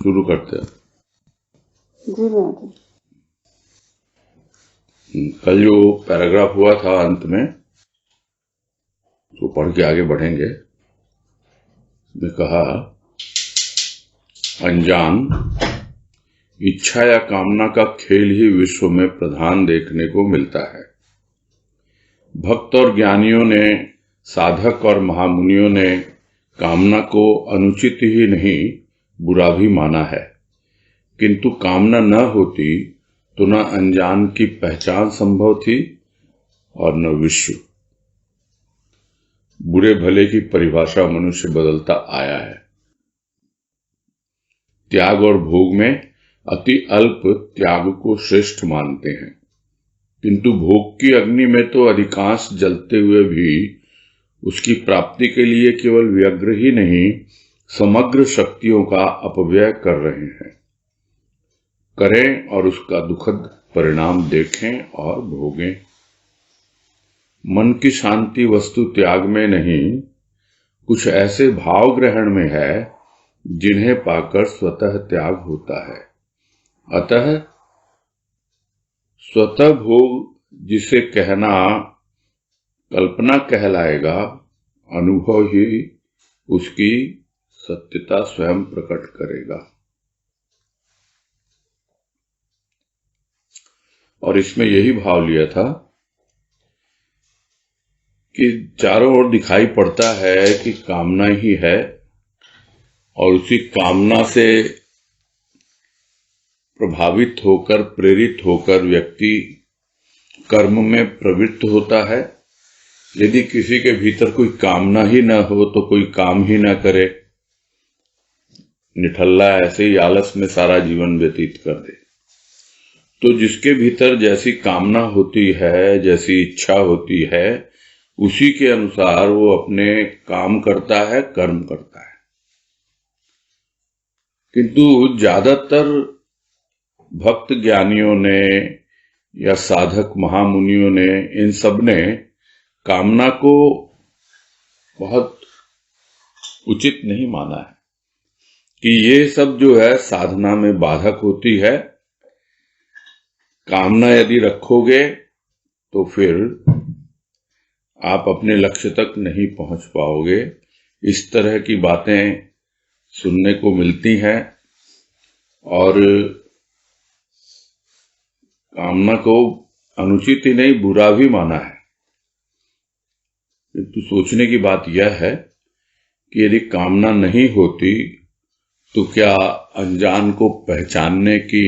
शुरू करते हैं। जी महाराज। कल जो पैराग्राफ हुआ था अंत में, तो पढ़ के आगे बढ़ेंगे। इसमें कहा, अनजान इच्छा या कामना का खेल ही विश्व में प्रधान देखने को मिलता है। भक्त और ज्ञानियों ने, साधक और महामुनियों ने कामना को अनुचित ही नहीं बुरा भी माना है, किंतु कामना न होती तो न अनजान की पहचान संभव थी और न विश्व। बुरे भले की परिभाषा मनुष्य बदलता आया है। त्याग और भोग में अति अल्प त्याग को श्रेष्ठ मानते हैं, किंतु भोग की अग्नि में तो अधिकांश जलते हुए भी उसकी प्राप्ति के लिए केवल व्यग्र ही नहीं, समग्र शक्तियों का अपव्यय कर रहे हैं। करें और उसका दुखद परिणाम देखें और भोगें। मन की शांति वस्तु त्याग में नहीं, कुछ ऐसे भाव ग्रहण में है जिन्हें पाकर स्वतः त्याग होता है। अतः स्वतः भोग जिसे कहना कल्पना कहलाएगा, अनुभव ही उसकी सत्यता स्वयं प्रकट करेगा। और इसमें यही भाव लिया था कि चारों ओर दिखाई पड़ता है कि कामना ही है, और उसी कामना से प्रभावित होकर, प्रेरित होकर व्यक्ति कर्म में प्रवृत्त होता है। यदि किसी के भीतर कोई कामना ही न हो तो कोई काम ही न करे, निठल्ला ऐसे ही आलस में सारा जीवन व्यतीत कर दे। तो जिसके भीतर जैसी कामना होती है, जैसी इच्छा होती है, उसी के अनुसार वो अपने काम करता है, कर्म करता है। किंतु ज्यादातर भक्त ज्ञानियों ने या साधक महामुनियों ने, इन सब ने कामना को बहुत उचित नहीं माना है कि ये सब जो है साधना में बाधक होती है। कामना यदि रखोगे तो फिर आप अपने लक्ष्य तक नहीं पहुंच पाओगे। इस तरह की बातें सुनने को मिलती हैं, और कामना को अनुचित ही नहीं बुरा भी माना है। किंतु सोचने की बात यह है कि यदि कामना नहीं होती तो क्या अनजान को पहचानने की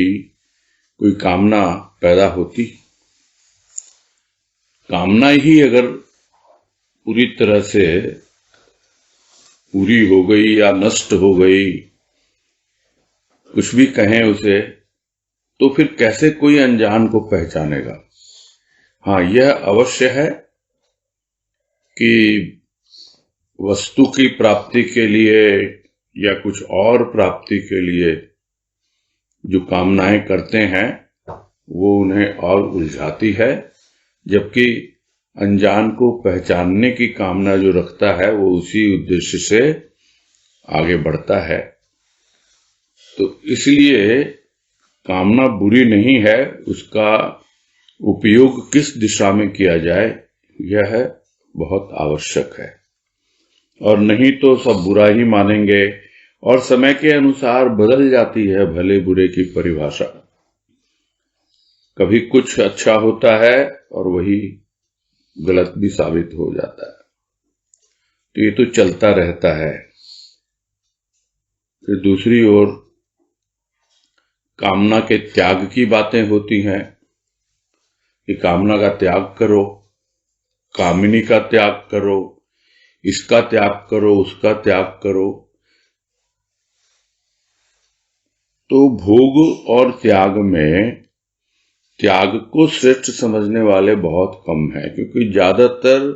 कोई कामना पैदा होती? कामना ही अगर पूरी तरह से पूरी हो गई या नष्ट हो गई, कुछ भी कहें उसे, तो फिर कैसे कोई अनजान को पहचानेगा? हाँ, यह अवश्य है कि वस्तु की प्राप्ति के लिए या कुछ और प्राप्ति के लिए जो कामनाएं करते हैं वो उन्हें और उलझाती है, जबकि अनजान को पहचानने की कामना जो रखता है वो उसी उद्देश्य से आगे बढ़ता है। तो इसलिए कामना बुरी नहीं है, उसका उपयोग किस दिशा में किया जाए यह बहुत आवश्यक है। और नहीं तो सब बुरा ही मानेंगे, और समय के अनुसार बदल जाती है भले बुरे की परिभाषा। कभी कुछ अच्छा होता है और वही गलत भी साबित हो जाता है। तो ये तो चलता रहता है। फिर दूसरी ओर कामना के त्याग की बातें होती हैं कि कामना का त्याग करो, कामिनी का त्याग करो, इसका त्याग करो, उसका त्याग करो। तो भोग और त्याग में त्याग को श्रेष्ठ समझने वाले बहुत कम हैं, क्योंकि ज्यादातर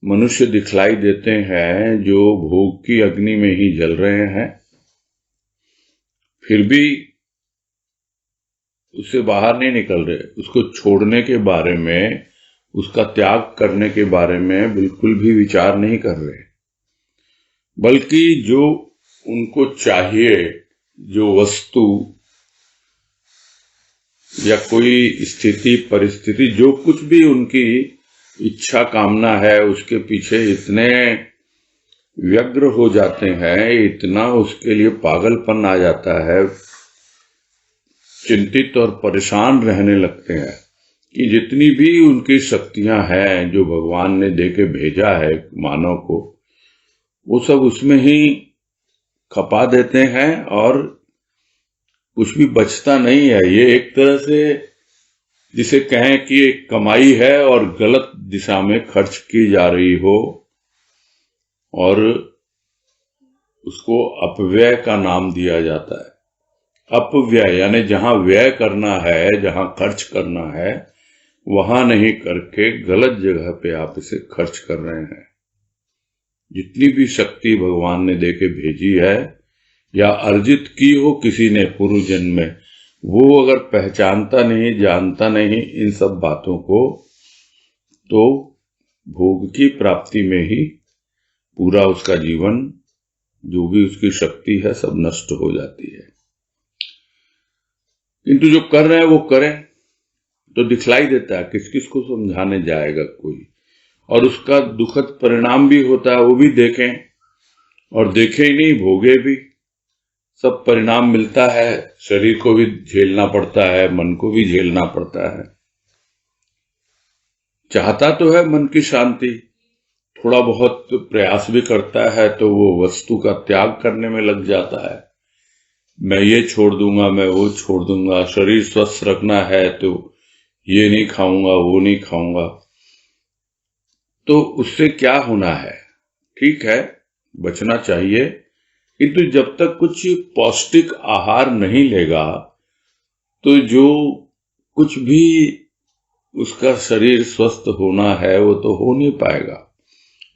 मनुष्य दिखलाई देते हैं जो भोग की अग्नि में ही जल रहे हैं, फिर भी उससे बाहर नहीं निकल रहे। उसको छोड़ने के बारे में, उसका त्याग करने के बारे में बिल्कुल भी विचार नहीं कर रहे, बल्कि जो उनको चाहिए, जो वस्तु या कोई स्थिति परिस्थिति जो कुछ भी उनकी इच्छा कामना है उसके पीछे इतने व्यग्र हो जाते हैं, इतना उसके लिए पागलपन आ जाता है, चिंतित और परेशान रहने लगते हैं कि जितनी भी उनकी शक्तियां हैं जो भगवान ने दे के भेजा है मानव को, वो सब उसमें ही खपा देते हैं और कुछ भी बचता नहीं है। ये एक तरह से जिसे कहें कि एक कमाई है और गलत दिशा में खर्च की जा रही हो और उसको अपव्यय का नाम दिया जाता है। अपव्यय यानी जहां व्यय करना है, जहां खर्च करना है, वहां नहीं करके गलत जगह पे आप इसे खर्च कर रहे हैं। जितनी भी शक्ति भगवान ने देके भेजी है या अर्जित की हो किसी ने पूर्व जन्म में, वो अगर पहचानता नहीं, जानता नहीं इन सब बातों को, तो भोग की प्राप्ति में ही पूरा उसका जीवन, जो भी उसकी शक्ति है, सब नष्ट हो जाती है। किंतु जो कर रहे हैं वो करें तो दिखलाई देता है, किस किस को समझाने जाएगा कोई, और उसका दुखद परिणाम भी होता है, वो भी देखें, और देखे ही नहीं भोगे भी, सब परिणाम मिलता है। शरीर को भी झेलना पड़ता है, मन को भी झेलना पड़ता है। चाहता तो है मन की शांति, थोड़ा बहुत प्रयास भी करता है तो वो वस्तु का त्याग करने में लग जाता है। मैं ये छोड़ दूंगा, मैं वो छोड़ दूंगा, शरीर स्वस्थ रखना है तो ये नहीं खाऊंगा, वो नहीं खाऊंगा। तो उससे क्या होना है? ठीक है, बचना चाहिए, किंतु जब तक कुछ पौष्टिक आहार नहीं लेगा तो जो कुछ भी उसका शरीर स्वस्थ होना है वो तो हो नहीं पाएगा।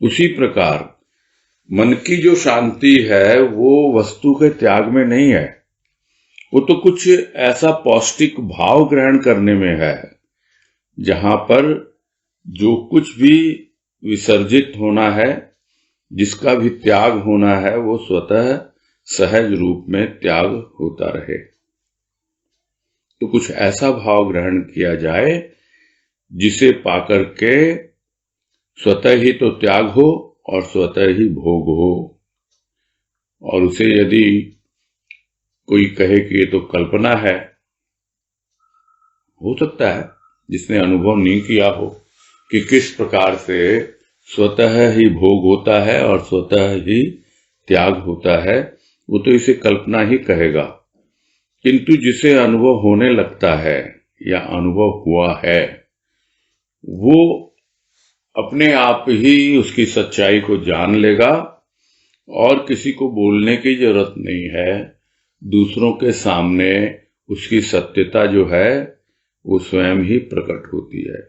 उसी प्रकार मन की जो शांति है वो वस्तु के त्याग में नहीं है, वो तो कुछ ऐसा पौष्टिक भाव ग्रहण करने में है जहां पर जो कुछ भी विसर्जित होना है, जिसका भी त्याग होना है, वो स्वतः सहज रूप में त्याग होता रहे। तो कुछ ऐसा भाव ग्रहण किया जाए जिसे पाकर के स्वतः ही तो त्याग हो और स्वतः ही भोग हो। और उसे यदि कोई कहे कि ये तो कल्पना है, हो सकता है जिसने अनुभव नहीं किया हो कि किस प्रकार से स्वतः ही भोग होता है और स्वतः ही त्याग होता है, वो तो इसे कल्पना ही कहेगा। किंतु जिसे अनुभव होने लगता है या अनुभव हुआ है, वो अपने आप ही उसकी सच्चाई को जान लेगा और किसी को बोलने की जरूरत नहीं है। दूसरों के सामने उसकी सत्यता जो है वो स्वयं ही प्रकट होती है।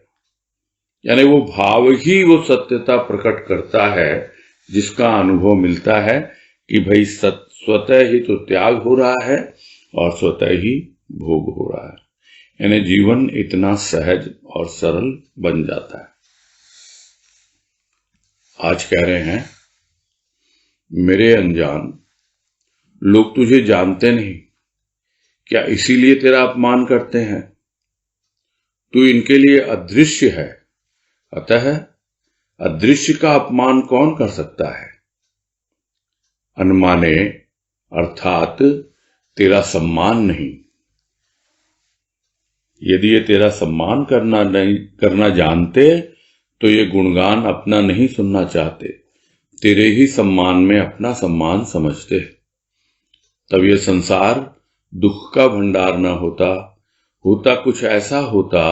यानी वो भाव ही वो सत्यता प्रकट करता है जिसका अनुभव मिलता है कि भाई स्वतः ही तो त्याग हो रहा है और स्वतः ही भोग हो रहा है। यानी जीवन इतना सहज और सरल बन जाता है। आज कह रहे हैं, मेरे अनजान, लोग तुझे जानते नहीं, क्या इसीलिए तेरा अपमान करते हैं? तू इनके लिए अदृश्य है, अतः अदृश्य का अपमान कौन कर सकता है? अनमाने अर्थात तेरा सम्मान नहीं। यदि ये तेरा सम्मान करना जानते तो ये गुणगान अपना नहीं सुनना चाहते, तेरे ही सम्मान में अपना सम्मान समझते। तब ये संसार दुख का भंडार न होता कुछ ऐसा होता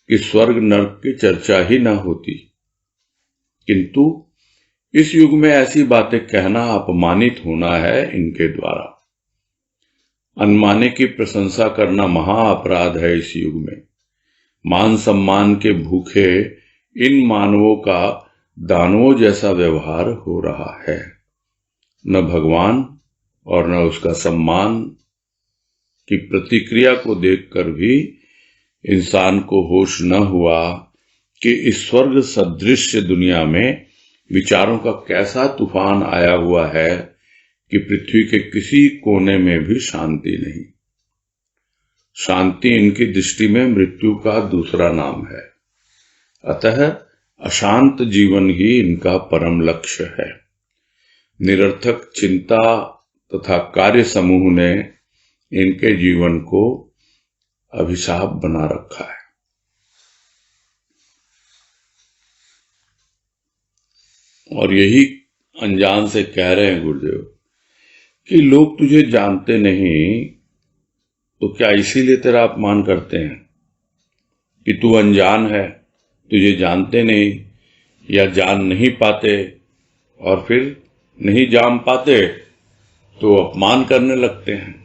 कि स्वर्ग नरक की चर्चा ही न होती। किंतु इस युग में ऐसी बातें कहना अपमानित होना है इनके द्वारा। अनमाने की प्रशंसा करना महा अपराध है इस युग में। मान सम्मान के भूखे इन मानवों का दानवों जैसा व्यवहार हो रहा है। न भगवान और न उसका सम्मान की प्रतिक्रिया को देखकर भी इंसान को होश न हुआ कि इस स्वर्ग सदृश दुनिया में विचारों का कैसा तूफान आया हुआ है कि पृथ्वी के किसी कोने में भी शांति नहीं। शांति इनकी दृष्टि में मृत्यु का दूसरा नाम है। अतः अशांत जीवन ही इनका परम लक्ष्य है। निरर्थक चिंता तथा कार्य समूह ने इनके जीवन को अभिशाप बना रखा है। और यही अनजान से कह रहे हैं गुरुदेव कि लोग तुझे जानते नहीं, तो क्या इसीलिए तेरा अपमान करते हैं कि तू अनजान है, तुझे जानते नहीं या जान नहीं पाते, और फिर नहीं जान पाते तो अपमान करने लगते हैं।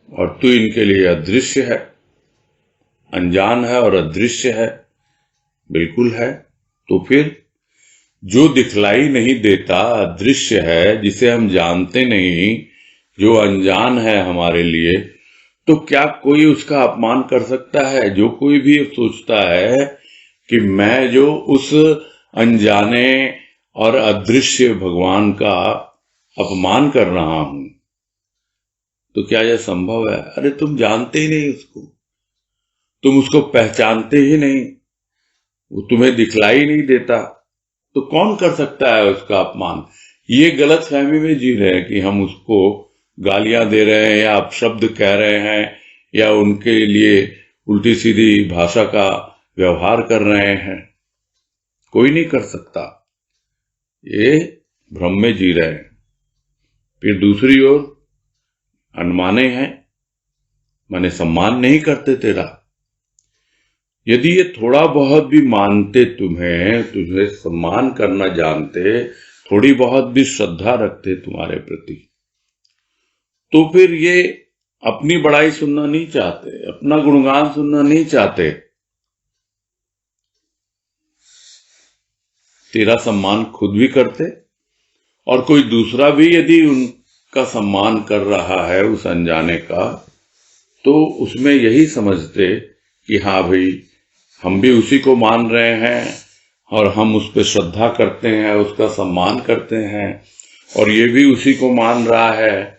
और तू इनके लिए अदृश्य है, अनजान है और अदृश्य है, बिल्कुल है। तो फिर जो दिखलाई नहीं देता, अदृश्य है, जिसे हम जानते नहीं, जो अनजान है हमारे लिए, तो क्या कोई उसका अपमान कर सकता है? जो कोई भी सोचता है कि मैं जो उस अनजाने और अदृश्य भगवान का अपमान कर रहा हूं, तो क्या यह संभव है? अरे तुम जानते ही नहीं उसको, तुम उसको पहचानते ही नहीं, वो तुम्हें दिखलाई नहीं देता, तो कौन कर सकता है उसका अपमान? ये गलत फहमी में जी रहे हैं कि हम उसको गालियां दे रहे हैं या अपशब्द कह रहे हैं या उनके लिए उल्टी सीधी भाषा का व्यवहार कर रहे हैं। कोई नहीं कर सकता, ये भ्रम में जी रहे हैं। फिर दूसरी ओर अनमाने हैं, माने सम्मान नहीं करते तेरा। यदि ये थोड़ा बहुत भी मानते तुम्हें, तुझे सम्मान करना जानते, थोड़ी बहुत भी श्रद्धा रखते तुम्हारे प्रति, तो फिर ये अपनी बड़ाई सुनना नहीं चाहते, अपना गुणगान सुनना नहीं चाहते, तेरा सम्मान खुद भी करते, और कोई दूसरा भी यदि उनका सम्मान कर रहा है उस अनजाने का, तो उसमें यही समझते कि हाँ भाई, हम भी उसी को मान रहे हैं और हम उस पर श्रद्धा करते हैं, उसका सम्मान करते हैं, और ये भी उसी को मान रहा है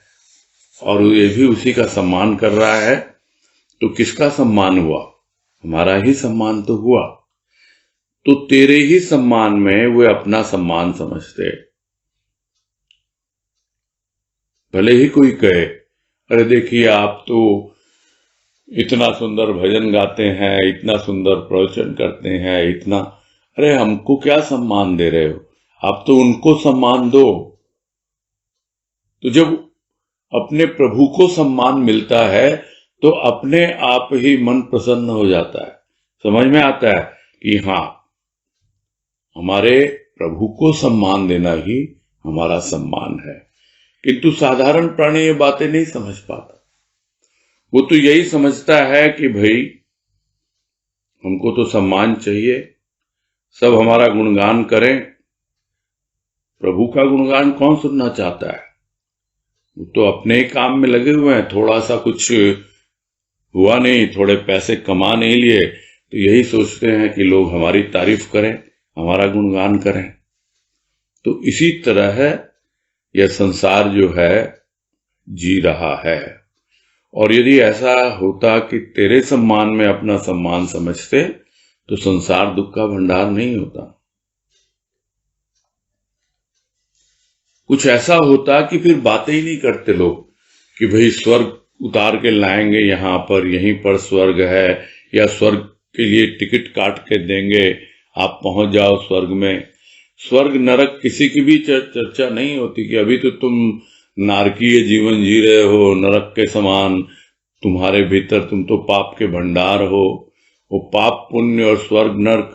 और ये भी उसी का सम्मान कर रहा है। तो किसका सम्मान हुआ? हमारा ही सम्मान तो हुआ। तो तेरे ही सम्मान में वे अपना सम्मान समझते। भले ही कोई कहे, अरे देखिए आप तो इतना सुंदर भजन गाते हैं, इतना सुंदर प्रवचन करते हैं, इतना, अरे हमको क्या सम्मान दे रहे हो? आप तो उनको सम्मान दो। तो जब अपने प्रभु को सम्मान मिलता है तो अपने आप ही मन प्रसन्न हो जाता है, समझ में आता है कि हाँ, हमारे प्रभु को सम्मान देना ही हमारा सम्मान है। किंतु साधारण प्राणी ये बातें नहीं समझ पाता। वो तो यही समझता है कि भाई हमको तो सम्मान चाहिए, सब हमारा गुणगान करें। प्रभु का गुणगान कौन सुनना चाहता है? वो तो अपने ही काम में लगे हुए हैं। थोड़ा सा कुछ हुआ नहीं, थोड़े पैसे कमा नहीं लिए, तो यही सोचते हैं कि लोग हमारी तारीफ करें, हमारा गुणगान करें। तो इसी तरह यह संसार जो है जी रहा है। और यदि ऐसा होता कि तेरे सम्मान में अपना सम्मान समझते, तो संसार दुख का भंडार नहीं होता। कुछ ऐसा होता कि फिर बातें ही नहीं करते लोग कि भाई स्वर्ग उतार के लाएंगे यहां पर, यहीं पर स्वर्ग है, या स्वर्ग के लिए टिकट काट के देंगे, आप पहुंच जाओ स्वर्ग में। स्वर्ग नरक किसी की भी चर्चा नहीं होती कि अभी तो तुम नारकीय जीवन जी रहे हो, नरक के समान, तुम्हारे भीतर तुम तो पाप के भंडार हो। वो पाप पुण्य और स्वर्ग नरक,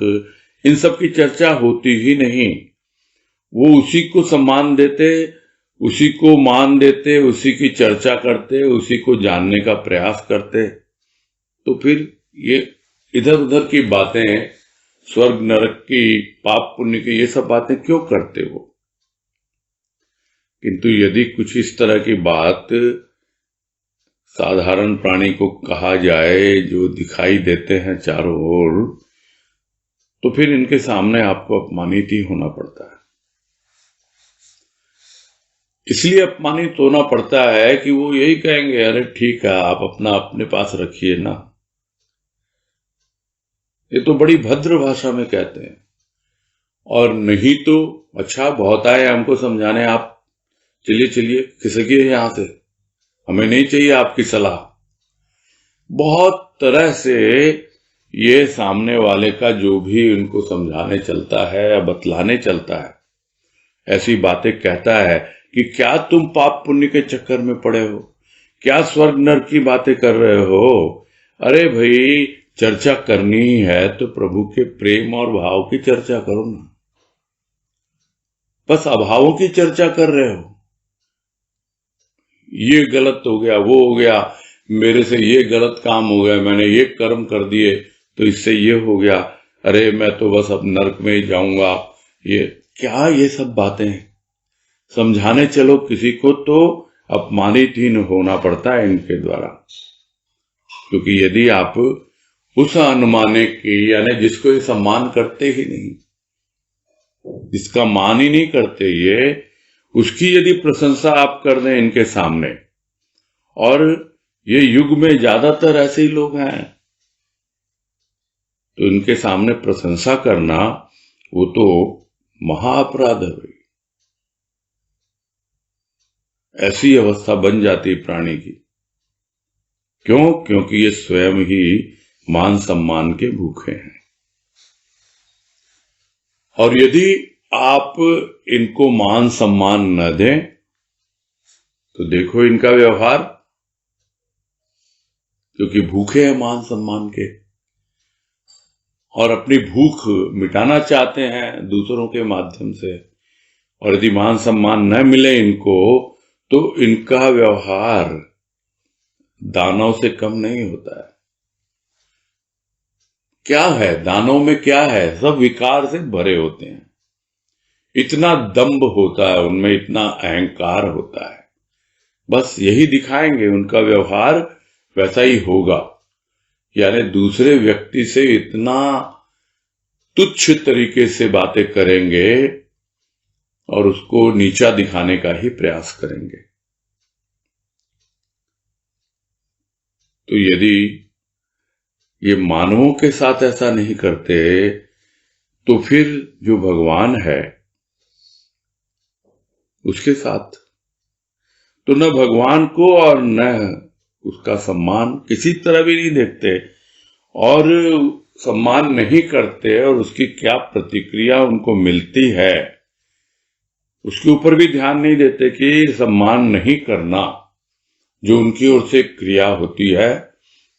इन सब की चर्चा होती ही नहीं। वो उसी को सम्मान देते, उसी को मान देते, उसी की चर्चा करते, उसी को जानने का प्रयास करते। तो फिर ये इधर उधर की बातें, स्वर्ग नरक की, पाप पुण्य की, ये सब बातें क्यों करते हो? किंतु यदि कुछ इस तरह की बात साधारण प्राणी को कहा जाए, जो दिखाई देते हैं चारों ओर, तो फिर इनके सामने आपको अपमानित ही होना पड़ता है। इसलिए अपमानित होना पड़ता है कि वो यही कहेंगे, अरे ठीक है, आप अपना अपने पास रखिए ना। ये तो बड़ी भद्र भाषा में कहते हैं। और नहीं तो अच्छा, बहुत आए हमको समझाने, आप चलिए चलिए खिसकिए यहां से, हमें नहीं चाहिए आपकी सलाह। बहुत तरह से ये सामने वाले का जो भी उनको समझाने चलता है या बतलाने चलता है, ऐसी बातें कहता है कि क्या तुम पाप पुण्य के चक्कर में पड़े हो, क्या स्वर्ग नरक की बातें कर रहे हो। अरे भाई, चर्चा करनी है तो प्रभु के प्रेम और भाव की चर्चा करो ना, बस अभावों की चर्चा कर रहे हो। ये गलत हो गया, वो हो गया, मेरे से ये गलत काम हो गया, मैंने ये कर्म कर दिए तो इससे ये हो गया, अरे मैं तो बस अब नरक में ही जाऊंगा। ये क्या, ये सब बातें समझाने चलो किसी को तो अपमानित ही होना पड़ता है इनके द्वारा। क्योंकि यदि आप उस अनुमाने की, यानी जिसको ये सम्मान करते ही नहीं, जिसका मान ही नहीं करते ये, उसकी यदि प्रशंसा आप कर दें इनके सामने, और ये युग में ज्यादातर ऐसे ही लोग हैं, तो इनके सामने प्रशंसा करना वो तो महाअपराध है। ऐसी अवस्था बन जाती प्राणी की। क्यों? क्योंकि ये स्वयं ही मान सम्मान के भूखे हैं। और यदि आप इनको मान सम्मान न दें तो देखो इनका व्यवहार, क्योंकि भूखे हैं मान सम्मान के और अपनी भूख मिटाना चाहते हैं दूसरों के माध्यम से। और यदि मान सम्मान न मिले इनको तो इनका व्यवहार दानव से कम नहीं होता है। क्या है दानव में, क्या है, सब विकार से भरे होते हैं। इतना दंभ होता है उनमें, इतना अहंकार होता है, बस यही दिखाएंगे, उनका व्यवहार वैसा ही होगा। यानी दूसरे व्यक्ति से इतना तुच्छ तरीके से बातें करेंगे और उसको नीचा दिखाने का ही प्रयास करेंगे। तो यदि ये मानवों के साथ ऐसा नहीं करते तो फिर जो भगवान है उसके साथ तो न भगवान को और न उसका सम्मान किसी तरह भी नहीं देखते, और सम्मान नहीं करते, और उसकी क्या प्रतिक्रिया उनको मिलती है उसके ऊपर भी ध्यान नहीं देते कि सम्मान नहीं करना जो उनकी ओर से क्रिया होती है,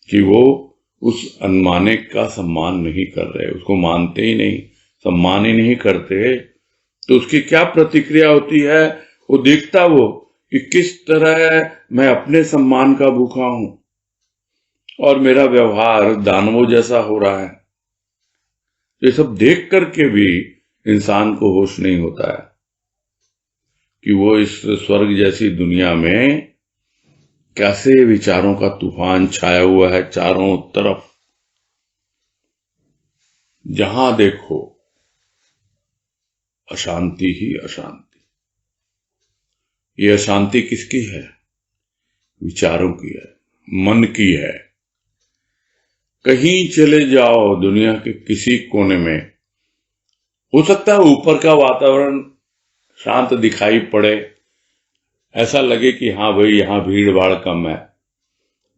कि वो उस अनमाने का सम्मान नहीं कर रहे, उसको मानते ही नहीं, सम्मान ही नहीं करते, तो उसकी क्या प्रतिक्रिया होती है वो देखता वो कि किस तरह मैं अपने सम्मान का भूखा हूं और मेरा व्यवहार दानवों जैसा हो रहा है। ये सब देख करके भी इंसान को होश नहीं होता है कि वो इस स्वर्ग जैसी दुनिया में कैसे विचारों का तूफान छाया हुआ है चारों तरफ। जहां देखो अशांति ही अशांति। ये अशांति किसकी है? विचारों की है, मन की है। कहीं चले जाओ दुनिया के किसी कोने में, हो सकता है ऊपर का वातावरण शांत दिखाई पड़े, ऐसा लगे कि हाँ भाई यहां भीड़ भाड़ कम है।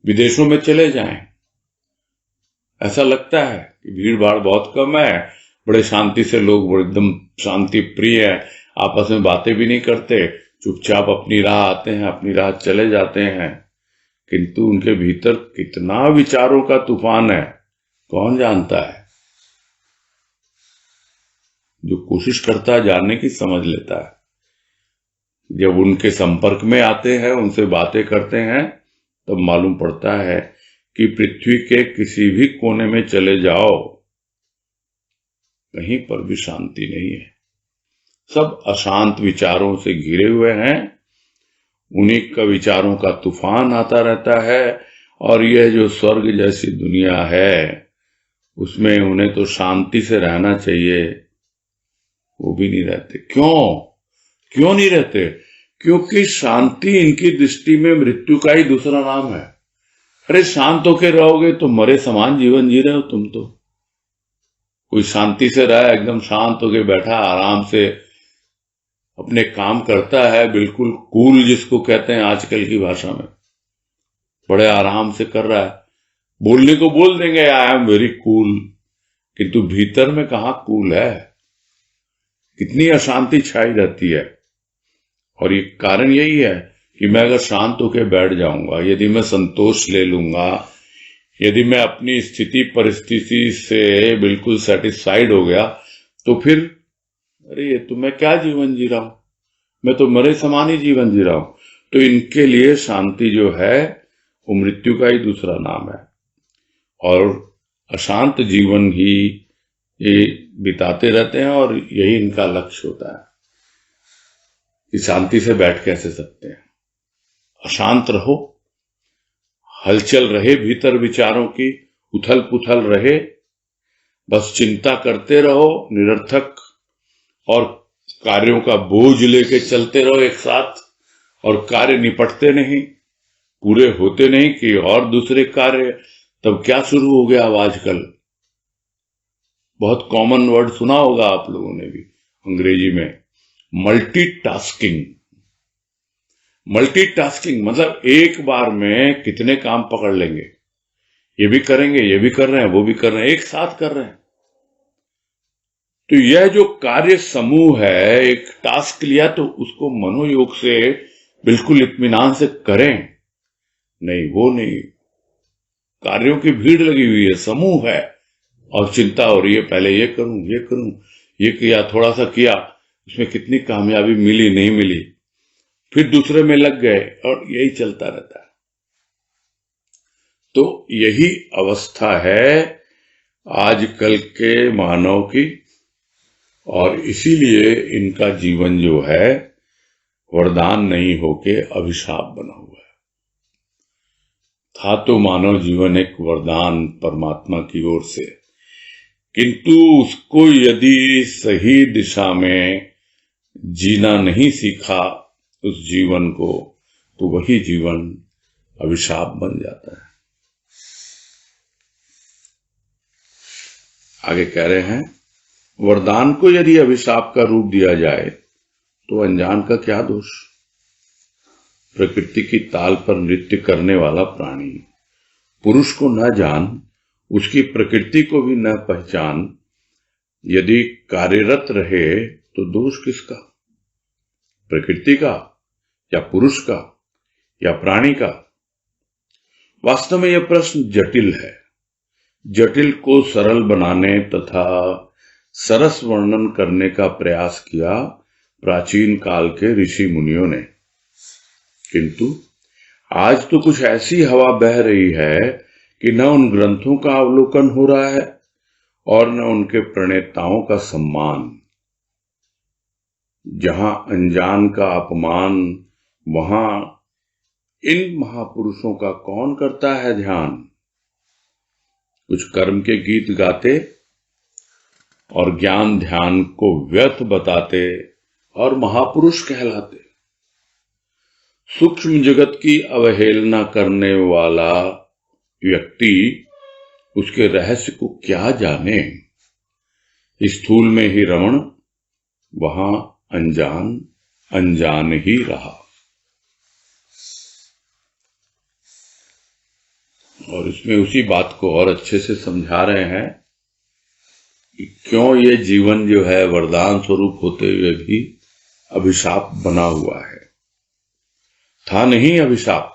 विदेशों में चले जाएं, ऐसा लगता है कि भीड़ भाड़ बहुत कम है, बड़े शांति से लोग एकदम शांति प्रिय है, आपस में बातें भी नहीं करते, चुपचाप अपनी राह आते हैं, अपनी राह चले जाते हैं। किंतु उनके भीतर कितना विचारों का तूफान है कौन जानता है। जो कोशिश करता है जानने की समझ लेता है। जब उनके संपर्क में आते हैं, उनसे बातें करते हैं, तब मालूम पड़ता है कि पृथ्वी के किसी भी कोने में चले जाओ कहीं पर भी शांति नहीं है। सब अशांत विचारों से घिरे हुए हैं, उन्हीं का विचारों का तूफान आता रहता है। और यह जो स्वर्ग जैसी दुनिया है उसमें उन्हें तो शांति से रहना चाहिए, वो भी नहीं रहते। क्यों नहीं रहते? क्योंकि शांति इनकी दृष्टि में मृत्यु का ही दूसरा नाम है। अरे शांत होके रहोगे तो मरे समान जीवन जी रहे हो तुम तो। कोई शांति से रहा, एकदम शांत होके बैठा, आराम से अपने काम करता है, बिल्कुल कूल जिसको कहते हैं आजकल की भाषा में, बड़े आराम से कर रहा है। बोलने को बोल देंगे आई एम वेरी कूल, किंतु भीतर में कहाँ कूल है, कितनी अशांति छाई रहती है। और ये कारण यही है कि मैं अगर शांत होकर बैठ जाऊंगा, यदि मैं संतोष ले लूंगा, यदि मैं अपनी स्थिति परिस्थिति से बिल्कुल सेटिस्फाइड हो गया, तो फिर अरे ये तो मैं क्या जीवन जी रहा हूं, मैं तो मरे समान ही जीवन जी रहा हूं। तो इनके लिए शांति जो है वो मृत्यु का ही दूसरा नाम है, और अशांत जीवन ही ये बिताते रहते हैं, और यही इनका लक्ष्य होता है कि शांति से बैठ कैसे सकते हैं। अशांत रहो, हलचल रहे भीतर विचारों की, उथल पुथल रहे, बस चिंता करते रहो निरर्थक, और कार्यों का बोझ लेके चलते रहो एक साथ, और कार्य निपटते नहीं, पूरे होते नहीं कि और दूसरे कार्य। तब क्या शुरू हो गया अब आजकल, बहुत कॉमन वर्ड सुना होगा आप लोगों ने भी अंग्रेजी में, मल्टीटास्किंग। मल्टीटास्किंग मतलब एक बार में कितने काम पकड़ लेंगे, ये भी करेंगे, ये भी कर रहे हैं, वो भी कर रहे हैं, एक साथ कर रहे हैं। तो यह जो कार्य समूह है, एक टास्क लिया तो उसको मनोयोग से बिल्कुल इत्मीनान से करें, नहीं वो नहीं, कार्यों की भीड़ लगी हुई है, समूह है, और चिंता हो रही है, पहले ये करूं, ये करूं, ये किया, थोड़ा सा किया, उसमें कितनी कामयाबी मिली नहीं मिली, फिर दूसरे में लग गए, और यही चलता रहता है। तो यही अवस्था है आजकल के मानव की, और इसीलिए इनका जीवन जो है वरदान नहीं होके अभिशाप बना हुआ है। था तो मानव जीवन एक वरदान परमात्मा की ओर से, किंतु उसको यदि सही दिशा में जीना नहीं सीखा उस जीवन को, तो वही जीवन अभिशाप बन जाता है। आगे कह रहे हैं, वरदान को यदि अभिशाप का रूप दिया जाए तो अनजान का क्या दोष। प्रकृति की ताल पर नृत्य करने वाला प्राणी, पुरुष को न जान, उसकी प्रकृति को भी न पहचान, यदि कार्यरत रहे तो दोष किसका, प्रकृति का या पुरुष का या प्राणी का। वास्तव में यह प्रश्न जटिल है। जटिल को सरल बनाने तथा सरस वर्णन करने का प्रयास किया प्राचीन काल के ऋषि मुनियों ने, किंतु आज तो कुछ ऐसी हवा बह रही है कि न उन ग्रंथों का अवलोकन हो रहा है और न उनके प्रणेताओं का सम्मान। जहां अनजान का अपमान, वहां इन महापुरुषों का कौन करता है ध्यान। कुछ कर्म के गीत गाते और ज्ञान ध्यान को व्यर्थ बताते और महापुरुष कहलाते। सूक्ष्म जगत की अवहेलना करने वाला व्यक्ति उसके रहस्य को क्या जाने। स्थूल में ही रमण, वहां अनजान अनजान ही रहा। और इसमें उसी बात को और अच्छे से समझा रहे हैं कि क्यों ये जीवन जो है वरदान स्वरूप होते हुए भी अभिशाप बना हुआ है। था नहीं अभिशाप,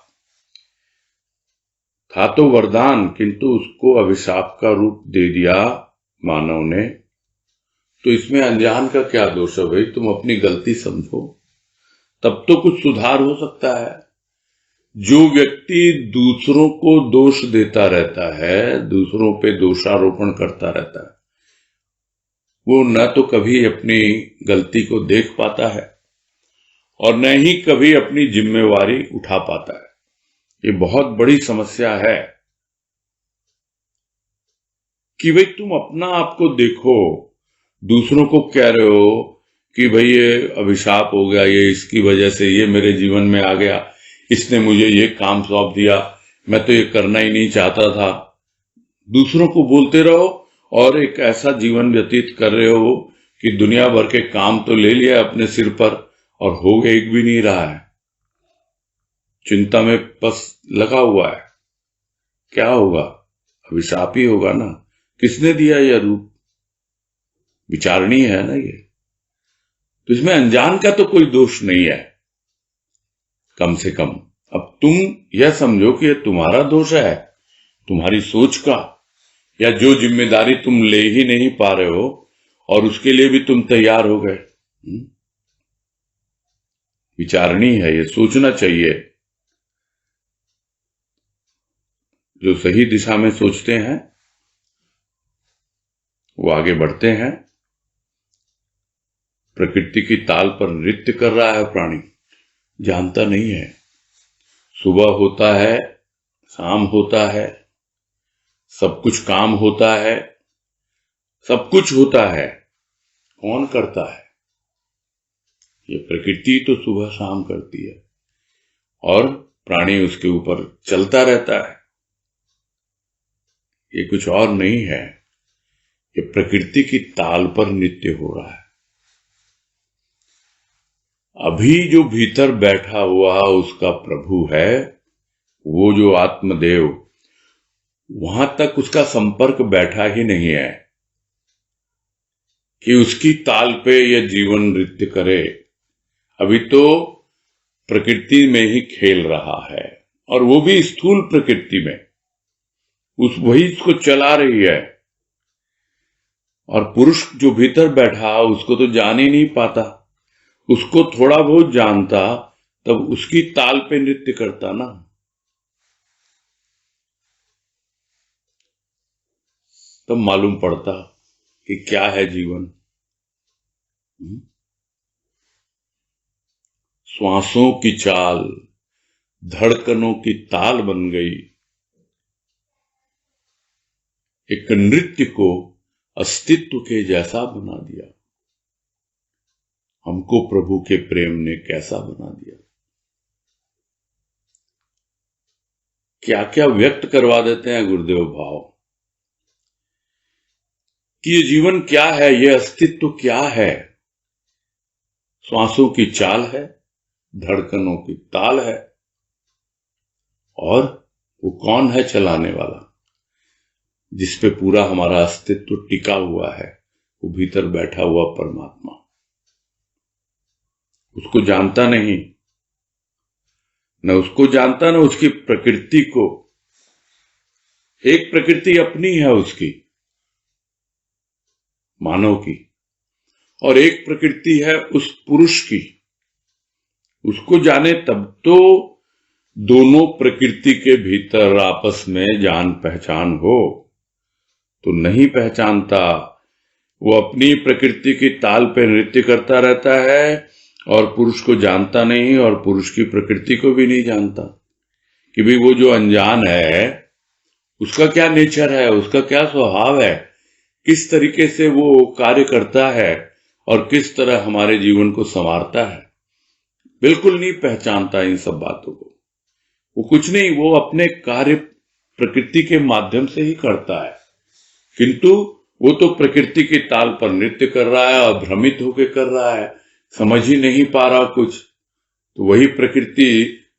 था तो वरदान, किंतु उसको अभिशाप का रूप दे दिया मानव ने। तो इसमें अनजान का क्या दोष है भाई, तुम अपनी गलती समझो, तब तो कुछ सुधार हो सकता है। जो व्यक्ति दूसरों को दोष देता रहता है, दूसरों पे दोषारोपण करता रहता है, वो न तो कभी अपनी गलती को देख पाता है और न ही कभी अपनी जिम्मेवारी उठा पाता है। ये बहुत बड़ी समस्या है कि भाई तुम अपना आप को देखो, दूसरों को कह रहे हो कि भाई ये अभिशाप हो गया, ये इसकी वजह से ये मेरे जीवन में आ गया, इसने मुझे ये काम सौंप दिया, मैं तो ये करना ही नहीं चाहता था। दूसरों को बोलते रहो और एक ऐसा जीवन व्यतीत कर रहे हो कि दुनिया भर के काम तो ले लिया अपने सिर पर और हो एक भी नहीं रहा है, चिंता में बस लगा हुआ है। क्या होगा? अभिशाप ही होगा ना। किसने दिया यह रूप? विचारणी है ना ये। तो इसमें अनजान का तो कोई दोष नहीं है, कम से कम। अब तुम यह समझो कि यह तुम्हारा दोष है, तुम्हारी सोच का, या जो जिम्मेदारी तुम ले ही नहीं पा रहे हो और उसके लिए भी तुम तैयार हो गए। विचारणी है, ये सोचना चाहिए। जो सही दिशा में सोचते हैं वो आगे बढ़ते हैं। प्रकृति की ताल पर नृत्य कर रहा है प्राणी, जानता नहीं है। सुबह होता है, शाम होता है, सब कुछ काम होता है, सब कुछ होता है। कौन करता है? ये प्रकृति तो सुबह शाम करती है और प्राणी उसके ऊपर चलता रहता है। ये कुछ और नहीं है, ये प्रकृति की ताल पर नृत्य हो रहा है। अभी जो भीतर बैठा हुआ उसका प्रभु है, वो जो आत्मदेव, वहां तक उसका संपर्क बैठा ही नहीं है कि उसकी ताल पे यह जीवन नृत्य करे। अभी तो प्रकृति में ही खेल रहा है, और वो भी स्थूल प्रकृति में। वही इसको चला रही है। और पुरुष जो भीतर बैठा उसको तो जान ही नहीं पाता। उसको थोड़ा बहुत जानता तब उसकी ताल पे नृत्य करता ना। तब मालूम पड़ता कि क्या है जीवन। श्वासों की चाल धड़कनों की ताल बन गई, एक नृत्य को अस्तित्व के जैसा बना दिया। हमको प्रभु के प्रेम ने कैसा बना दिया। क्या क्या व्यक्त करवा देते हैं गुरुदेव भाव कि ये जीवन क्या है, ये अस्तित्व क्या है। श्वासों की चाल है, धड़कनों की ताल है, और वो कौन है चलाने वाला, जिसपे पूरा हमारा अस्तित्व टिका हुआ है? वो भीतर बैठा हुआ परमात्मा। उसको जानता नहीं, न उसको जानता, न उसकी प्रकृति को। एक प्रकृति अपनी है उसकी, मानव की, और एक प्रकृति है उस पुरुष की। उसको जाने तब तो दोनों प्रकृति के भीतर आपस में जान पहचान हो। तो नहीं पहचानता, वो अपनी प्रकृति की ताल पे नृत्य करता रहता है और पुरुष को जानता नहीं, और पुरुष की प्रकृति को भी नहीं जानता कि भाई वो जो अनजान है उसका क्या नेचर है, उसका क्या स्वभाव है, किस तरीके से वो कार्य करता है और किस तरह हमारे जीवन को संवारता है। बिल्कुल नहीं पहचानता इन सब बातों को। वो कुछ नहीं, वो अपने कार्य प्रकृति के माध्यम से ही करता है, किंतु वो तो प्रकृति की ताल पर नृत्य कर रहा है और भ्रमित होकर कर रहा है, समझ ही नहीं पा रहा कुछ। तो वही प्रकृति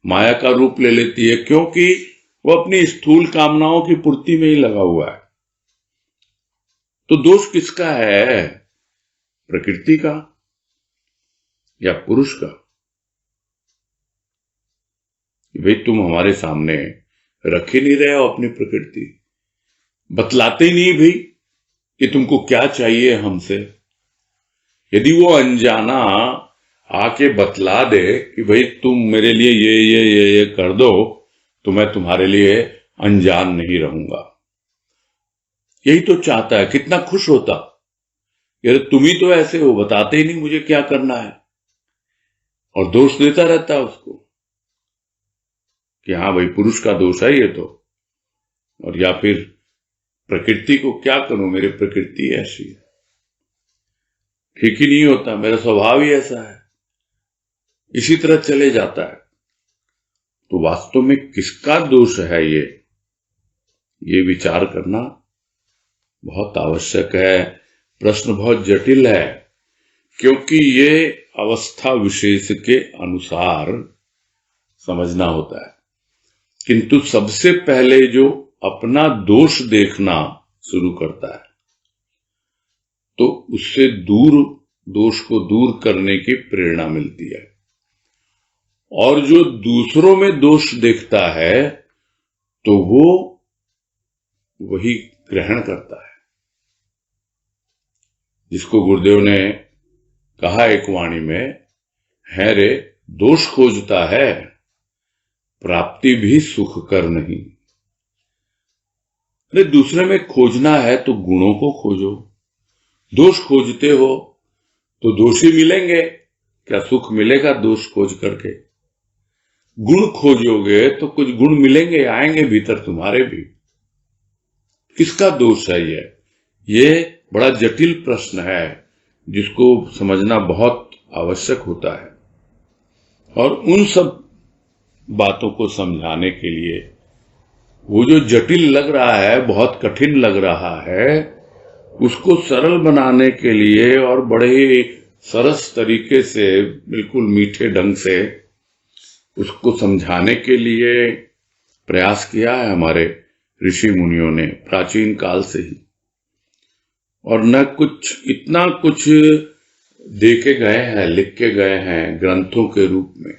माया का रूप ले लेती है, क्योंकि वो अपनी स्थूल कामनाओं की पूर्ति में ही लगा हुआ है। तो दोष किसका है? प्रकृति का या पुरुष का? भाई तुम हमारे सामने रख ही नहीं रहे हो अपनी प्रकृति, बतलाते ही नहीं भाई कि तुमको क्या चाहिए हमसे। यदि वो अनजाना आके बतला दे कि भाई तुम मेरे लिए ये कर दो, तो मैं तुम्हारे लिए अनजान नहीं रहूंगा। यही तो चाहता है, कितना खुश होता। यार तुम ही तो ऐसे हो, बताते ही नहीं मुझे क्या करना है, और दोष देता रहता है उसको कि हाँ भाई पुरुष का दोष है ये तो, और या फिर प्रकृति को क्या करूं, मेरी प्रकृति ऐसी है। ठीक ही नहीं होता, मेरा स्वभाव ही ऐसा है, इसी तरह चले जाता है। तो वास्तव में किसका दोष है ये विचार करना बहुत आवश्यक है। प्रश्न बहुत जटिल है, क्योंकि ये अवस्था विशेष के अनुसार समझना होता है। किंतु सबसे पहले जो अपना दोष देखना शुरू करता है, तो उससे दोष को दूर करने की प्रेरणा मिलती है। और जो दूसरों में दोष देखता है, तो वो वही ग्रहण करता है। जिसको गुरुदेव ने कहा एक वाणी में, है रे दोष खोजता है, प्राप्ति भी सुख कर नहीं। अरे दूसरे में खोजना है तो गुणों को खोजो। दोष खोजते हो तो दोषी मिलेंगे, क्या सुख मिलेगा दोष खोज करके? गुण खोजोगे तो कुछ गुण मिलेंगे, आएंगे भीतर तुम्हारे भी। किसका दोष है ये बड़ा जटिल प्रश्न है, जिसको समझना बहुत आवश्यक होता है। और उन सब बातों को समझाने के लिए, वो जो जटिल लग रहा है, बहुत कठिन लग रहा है, उसको सरल बनाने के लिए और बड़े ही सरस तरीके से, बिल्कुल मीठे ढंग से उसको समझाने के लिए प्रयास किया है हमारे ऋषि मुनियों ने प्राचीन काल से ही। और न कुछ इतना कुछ दे के गए हैं, लिख के गए हैं ग्रंथों के रूप में,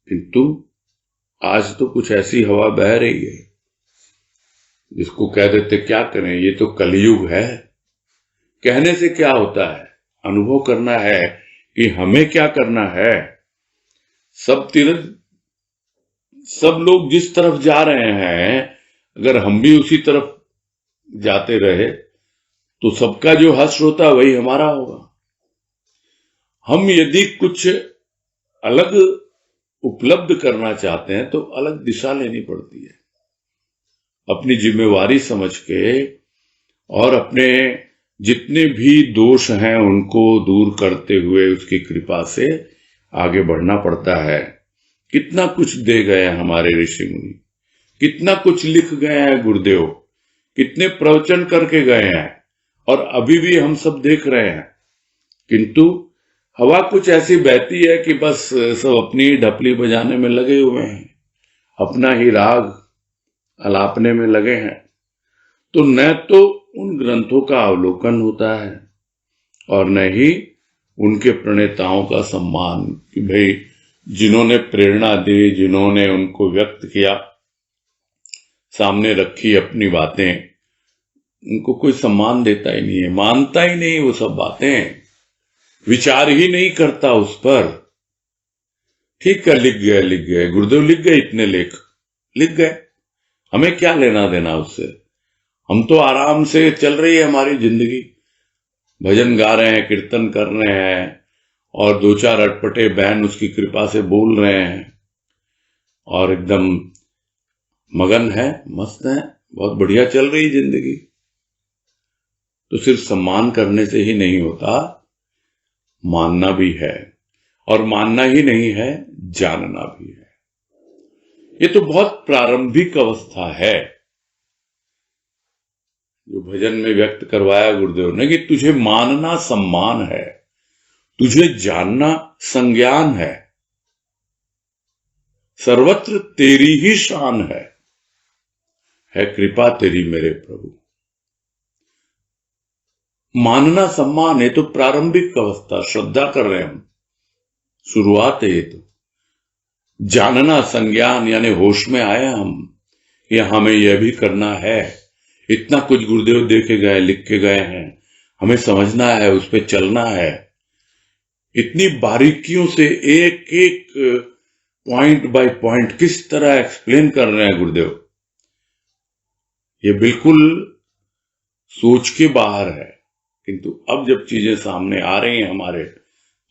किंतु आज तो कुछ ऐसी हवा बह रही है जिसको कह देते क्या करें, ये तो कलयुग है। कहने से क्या होता है, अनुभव करना है कि हमें क्या करना है। सब लोग जिस तरफ जा रहे हैं, अगर हम भी उसी तरफ जाते रहे तो सबका जो हश्र होता है वही हमारा होगा। हम यदि कुछ अलग उपलब्ध करना चाहते हैं तो अलग दिशा लेनी पड़ती है, अपनी जिम्मेवारी समझ के, और अपने जितने भी दोष हैं उनको दूर करते हुए उसकी कृपा से आगे बढ़ना पड़ता है। कितना कुछ दे गए हैं हमारे ऋषि मुनि, कितना कुछ लिख गए हैं गुरुदेव, कितने प्रवचन करके गए हैं, और अभी भी हम सब देख रहे हैं। किंतु हवा कुछ ऐसी बहती है कि बस सब अपनी ढपली बजाने में लगे हुए हैं, अपना ही राग अलापने में लगे हैं। तो न तो उन ग्रंथों का अवलोकन होता है और न ही उनके प्रणेताओं का सम्मान, कि भाई जिन्होंने प्रेरणा दी, जिन्होंने उनको व्यक्त किया, सामने रखी अपनी बातें, उनको कोई सम्मान देता ही नहीं है, मानता ही नहीं वो सब बातें, विचार ही नहीं करता उस पर। ठीक है, लिख गए गुरुदेव, लिख गए, इतने लेख लिख गए, हमें क्या लेना देना उससे। हम तो आराम से चल रही है हमारी जिंदगी, भजन गा रहे हैं, कीर्तन कर रहे हैं, और दो चार अटपटे बहन उसकी कृपा से बोल रहे हैं, और एकदम मगन है, मस्त है, बहुत बढ़िया चल रही जिंदगी। तो सिर्फ सम्मान करने से ही नहीं होता, मानना भी है, और मानना ही नहीं है, जानना भी है। ये तो बहुत प्रारंभिक अवस्था है जो भजन में व्यक्त करवाया गुरुदेव ने, कि तुझे मानना सम्मान है, तुझे जानना संज्ञान है, सर्वत्र तेरी ही शान है कृपा तेरी मेरे प्रभु। मानना सम्मान है तो प्रारंभिक अवस्था, श्रद्धा कर रहे हैं हम, शुरुआत है ये तो। जानना संज्ञान, यानी होश में आए हम, ये हमें यह भी करना है। इतना कुछ गुरुदेव दे के गए, लिख के गए हैं, हमें समझना है, उस पर चलना है। इतनी बारीकियों से एक एक पॉइंट बाय पॉइंट किस तरह एक्सप्लेन कर रहे हैं गुरुदेव, ये बिल्कुल सोच के बाहर है। किंतु अब जब चीजें सामने आ रही हैं हमारे,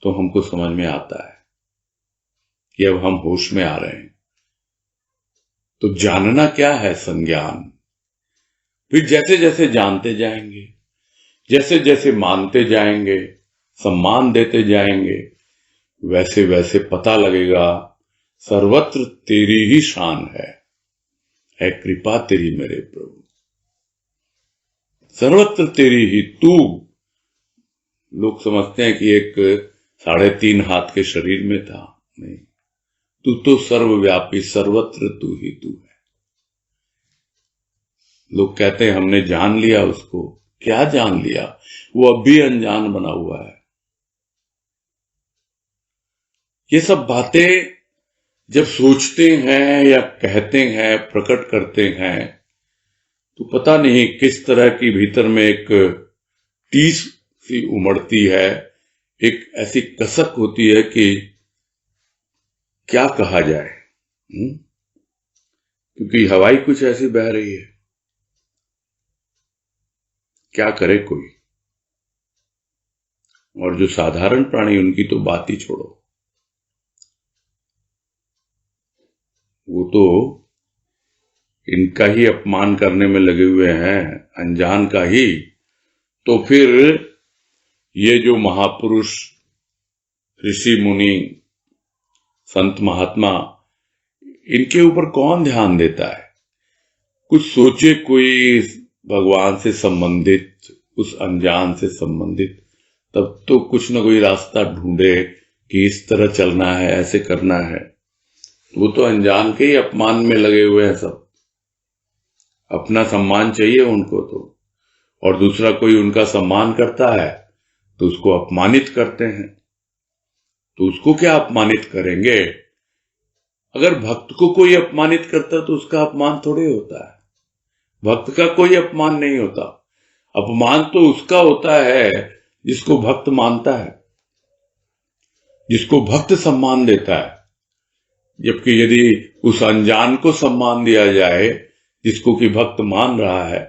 तो हमको समझ में आता है कि अब हम होश में आ रहे हैं। तो जानना क्या है, संज्ञान। फिर जैसे जैसे जानते जाएंगे, जैसे जैसे मानते जाएंगे, सम्मान देते जाएंगे, वैसे वैसे पता लगेगा सर्वत्र तेरी ही शान है कृपा तेरी मेरे प्रभु, सर्वत्र तेरी ही। तू, लोग समझते हैं कि एक 3.5 हाथ के शरीर में था, नहीं, तू तो सर्वव्यापी, सर्वत्र तू ही तू है। लोग कहते हैं हमने जान लिया उसको, क्या जान लिया, वो अब भी अनजान बना हुआ है। ये सब बातें जब सोचते हैं या कहते हैं, प्रकट करते हैं, तो पता नहीं किस तरह की भीतर में एक टीस सी उमड़ती है, एक ऐसी कसक होती है कि क्या कहा जाए। क्योंकि हवाई कुछ ऐसी बह रही है, क्या करे कोई। और जो साधारण प्राणी, उनकी तो बात ही छोड़ो, वो तो इनका ही अपमान करने में लगे हुए हैं, अनजान का ही। तो फिर ये जो महापुरुष, ऋषि मुनि, संत महात्मा, इनके ऊपर कौन ध्यान देता है? कुछ सोचे कोई भगवान से संबंधित, उस अनजान से संबंधित, तब तो कुछ न कोई रास्ता ढूंढे कि इस तरह चलना है, ऐसे करना है। वो तो अनजान के ही अपमान में लगे हुए हैं सब। अपना सम्मान चाहिए उनको तो, और दूसरा कोई उनका सम्मान करता है तो उसको अपमानित करते हैं। तो उसको क्या अपमानित करेंगे? अगर भक्त को कोई अपमानित करता तो उसका अपमान थोड़े होता है, भक्त का कोई अपमान नहीं होता। अपमान तो उसका होता है जिसको भक्त मानता है, जिसको भक्त सम्मान देता है। जबकि यदि उस अनजान को सम्मान दिया जाए जिसको कि भक्त मान रहा है,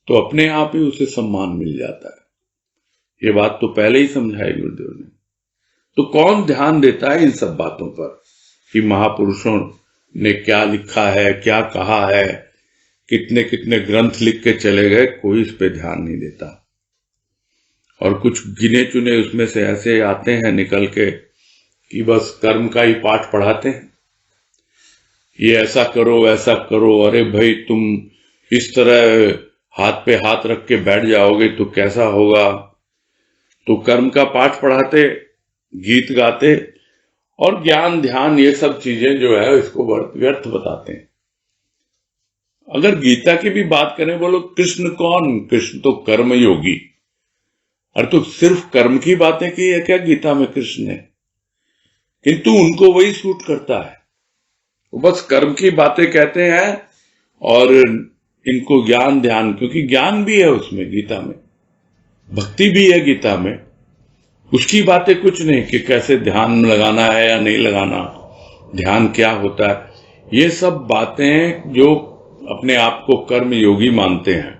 तो अपने आप ही उसे सम्मान मिल जाता है। ये बात तो पहले ही समझाई गुरुदेव ने। तो कौन ध्यान देता है इन सब बातों पर कि महापुरुषों ने क्या लिखा है, क्या कहा है, कितने कितने ग्रंथ लिख के चले गए, कोई इस पे ध्यान नहीं देता। और कुछ गिने चुने उसमें से ऐसे आते हैं निकल के कि बस कर्म का ही पाठ पढ़ाते हैं, ये ऐसा करो वैसा करो। अरे भाई, तुम इस तरह हाथ पे हाथ रख के बैठ जाओगे तो कैसा होगा? तो कर्म का पाठ पढ़ाते, गीत गाते, और ज्ञान ध्यान ये सब चीजें जो है इसको व्यर्थ बताते हैं। अगर गीता की भी बात करें, बोलो कृष्ण कौन? कृष्ण तो कर्म योगी। अरे तो सिर्फ कर्म की बातें की है क्या गीता में कृष्ण ने? किंतु उनको वही सूट करता है, वो बस कर्म की बातें कहते हैं और इनको ज्ञान ध्यान, क्योंकि ज्ञान भी है उसमें गीता में, भक्ति भी है गीता में, उसकी बातें कुछ नहीं कि कैसे ध्यान लगाना है या नहीं लगाना, ध्यान क्या होता है। ये सब बातें जो अपने आप को कर्म योगी मानते हैं,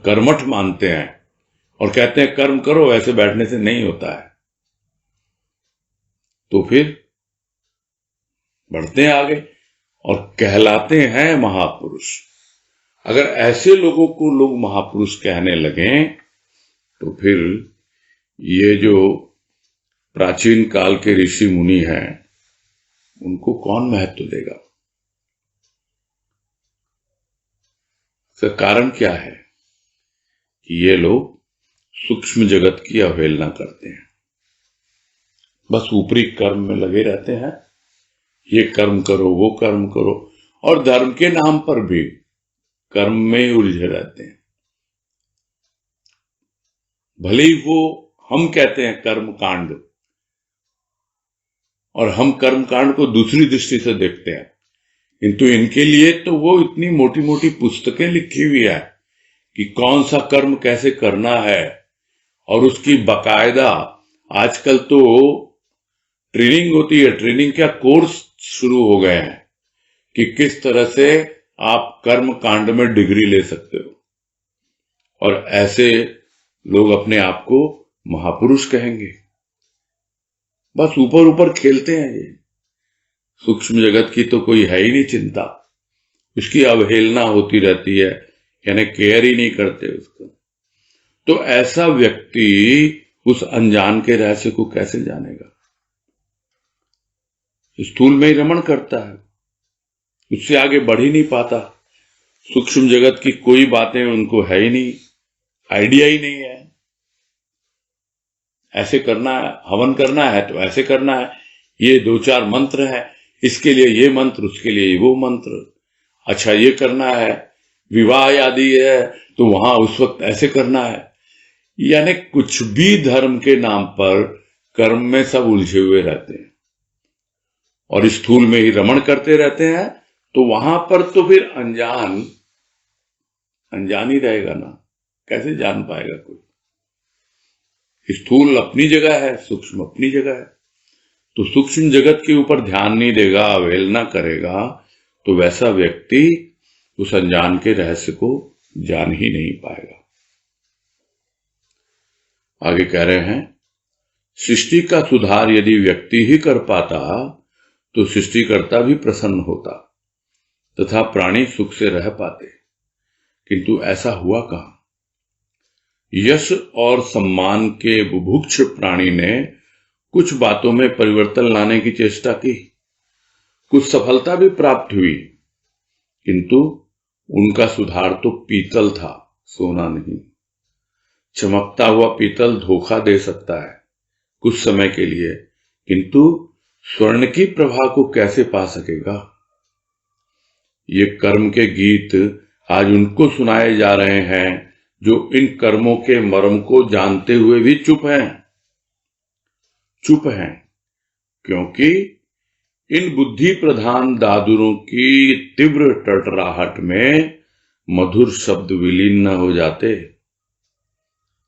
कर्मठ मानते हैं, और कहते हैं कर्म करो, ऐसे बैठने से नहीं होता है। तो फिर बढ़ते हैं आगे और कहलाते हैं महापुरुष। अगर ऐसे लोगों को लोग महापुरुष कहने लगे तो फिर ये जो प्राचीन काल के ऋषि मुनि हैं उनको कौन महत्व देगा? इसका कारण क्या है कि ये लोग सूक्ष्म जगत की अवहेलना करते हैं, बस ऊपरी कर्म में लगे रहते हैं, ये कर्म करो वो कर्म करो, और धर्म के नाम पर भी कर्म में ही उलझे रहते हैं। भले ही वो हम कहते हैं कर्म कांड, और हम कर्म कांड को दूसरी दृष्टि से देखते हैं, किंतु इनके लिए तो वो इतनी मोटी मोटी पुस्तकें लिखी हुई है कि कौन सा कर्म कैसे करना है, और उसकी बाकायदा आजकल तो ट्रेनिंग होती है, ट्रेनिंग क्या कोर्स शुरू हो गए हैं कि किस तरह से आप कर्म कांड में डिग्री ले सकते हो। और ऐसे लोग अपने आप को महापुरुष कहेंगे, बस ऊपर ऊपर खेलते हैं। ये सूक्ष्म जगत की तो कोई है ही नहीं चिंता, उसकी अवहेलना होती रहती है, यानी केयर ही नहीं करते उसको। तो ऐसा व्यक्ति उस अनजान के रहस्य को कैसे जानेगा? स्थूल में ही रमण करता है, उससे आगे बढ़ ही नहीं पाता। सूक्ष्म जगत की कोई बातें उनको है ही नहीं, आइडिया ही नहीं है। ऐसे करना है, हवन करना है तो ऐसे करना है, ये 2-4 मंत्र है, इसके लिए ये मंत्र, उसके लिए वो मंत्र। अच्छा, ये करना है, विवाह आदि है तो वहां उस वक्त ऐसे करना है। यानी कुछ भी धर्म के नाम पर कर्म में सब उलझे हुए रहते हैं और स्थूल में ही रमण करते रहते हैं। तो वहां पर तो फिर अनजान ही रहेगा ना, कैसे जान पाएगा कोई? स्थूल अपनी जगह है, सूक्ष्म अपनी जगह है। तो सूक्ष्म जगत के ऊपर ध्यान नहीं देगा, अवहेलना करेगा, तो वैसा व्यक्ति उस अनजान के रहस्य को जान ही नहीं पाएगा। आगे कह रहे हैं, सृष्टि का सुधार यदि व्यक्ति ही कर पाता तो सृष्टिकर्ता भी प्रसन्न होता तथा प्राणी सुख से रह पाते, किंतु ऐसा हुआ कहां? यश और सम्मान के बुभुक्ष प्राणी ने कुछ बातों में परिवर्तन लाने की चेष्टा की, कुछ सफलता भी प्राप्त हुई, किंतु उनका सुधार तो पीतल था, सोना नहीं। चमकता हुआ पीतल धोखा दे सकता है कुछ समय के लिए, किंतु स्वर्ण की प्रभा को कैसे पा सकेगा? ये कर्म के गीत आज उनको सुनाए जा रहे हैं जो इन कर्मों के मर्म को जानते हुए भी चुप हैं, क्योंकि इन बुद्धि प्रधान दादुरों की तीव्र टटराहट में मधुर शब्द विलीन न हो जाते।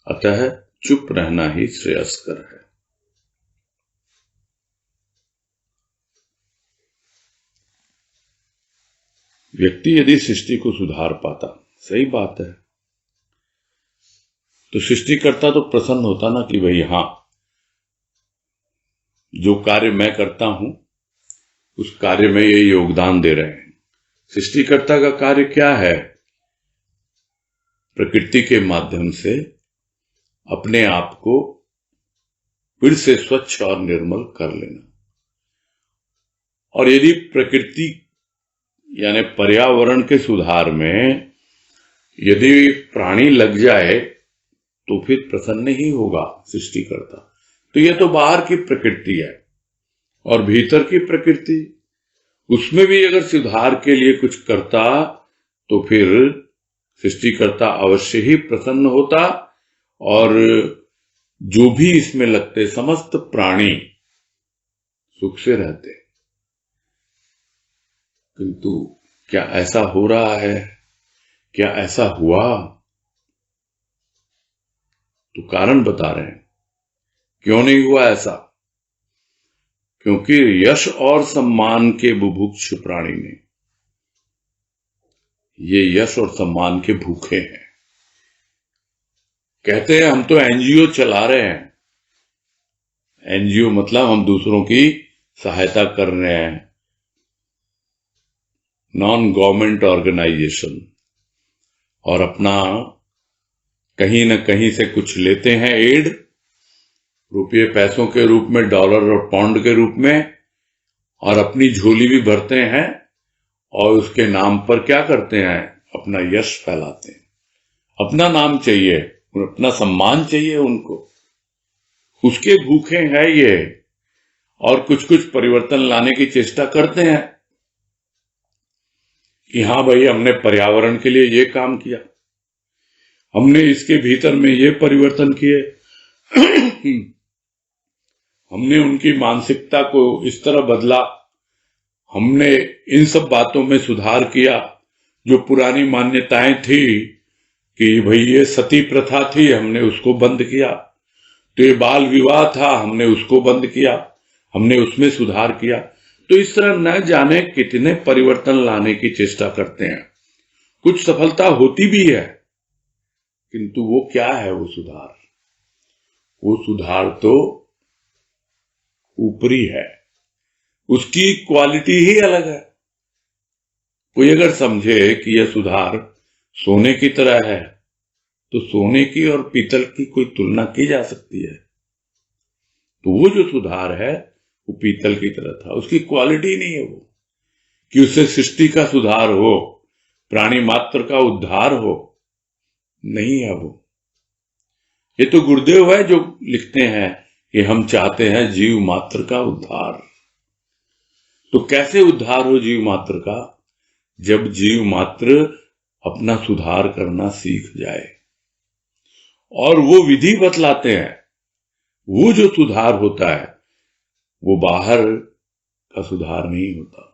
अतः चुप रहना ही श्रेयस्कर है। व्यक्ति यदि सृष्टि को सुधार पाता, सही बात है, तो सृष्टिकर्ता तो प्रसन्न होता ना कि भाई हां, जो कार्य मैं करता हूं उस कार्य में ये योगदान दे रहे हैं। सृष्टिकर्ता का कार्य क्या है? प्रकृति के माध्यम से अपने आप को फिर से स्वच्छ और निर्मल कर लेना। और यदि प्रकृति यानी पर्यावरण के सुधार में यदि प्राणी लग जाए तो फिर प्रसन्न ही होगा सृष्टिकर्ता। तो यह तो बाहर की प्रकृति है, और भीतर की प्रकृति, उसमें भी अगर सुधार के लिए कुछ करता तो फिर सृष्टिकर्ता अवश्य ही प्रसन्न होता और जो भी इसमें लगते समस्त प्राणी सुख से रहते। किंतु क्या ऐसा हो रहा है? क्या ऐसा हुआ? तो कारण बता रहे हैं क्यों नहीं हुआ ऐसा। क्योंकि यश और सम्मान के बुभुक्ष प्राणी ने, ये यश और सम्मान के भूखे हैं। कहते हैं हम तो एनजीओ चला रहे हैं। एनजीओ मतलब हम दूसरों की सहायता कर रहे हैं, नॉन गवर्नमेंट ऑर्गेनाइजेशन, और अपना कहीं न कहीं से कुछ लेते हैं एड, रुपये पैसों के रूप में, डॉलर और पाउंड के रूप में, और अपनी झोली भी भरते हैं और उसके नाम पर क्या करते हैं? अपना यश फैलाते हैं। अपना नाम चाहिए, अपना सम्मान चाहिए उनको, उसके भूखे हैं ये, और कुछ कुछ परिवर्तन लाने की चेष्टा करते हैं कि हाँ भाई हमने पर्यावरण के लिए ये काम किया, हमने इसके भीतर में ये परिवर्तन किए, हमने उनकी मानसिकता को इस तरह बदला, हमने इन सब बातों में सुधार किया। जो पुरानी मान्यताएं थी कि भाई ये सती प्रथा थी, हमने उसको बंद किया, तो ये बाल विवाह था, हमने उसको बंद किया, हमने उसमें सुधार किया। तो इस तरह न जाने कितने परिवर्तन लाने की चेष्टा करते हैं। कुछ सफलता होती भी है, किंतु वो क्या है? वो सुधार तो ऊपरी है, उसकी क्वालिटी ही अलग है। कोई अगर समझे कि यह सुधार सोने की तरह है तो सोने की और पीतल की कोई तुलना की जा सकती है? तो वो जो सुधार है वो पीतल की तरह था, उसकी क्वालिटी नहीं है वो कि उससे सृष्टि का सुधार हो, प्राणी मात्र का उद्धार हो, नहीं है वो। ये तो गुरुदेव है जो लिखते हैं कि हम चाहते हैं जीव मात्र का उद्धार। तो कैसे उद्धार हो जीव मात्र का? जब जीव मात्र अपना सुधार करना सीख जाए, और वो विधि बतलाते हैं। वो जो सुधार होता है वो बाहर का सुधार नहीं होता,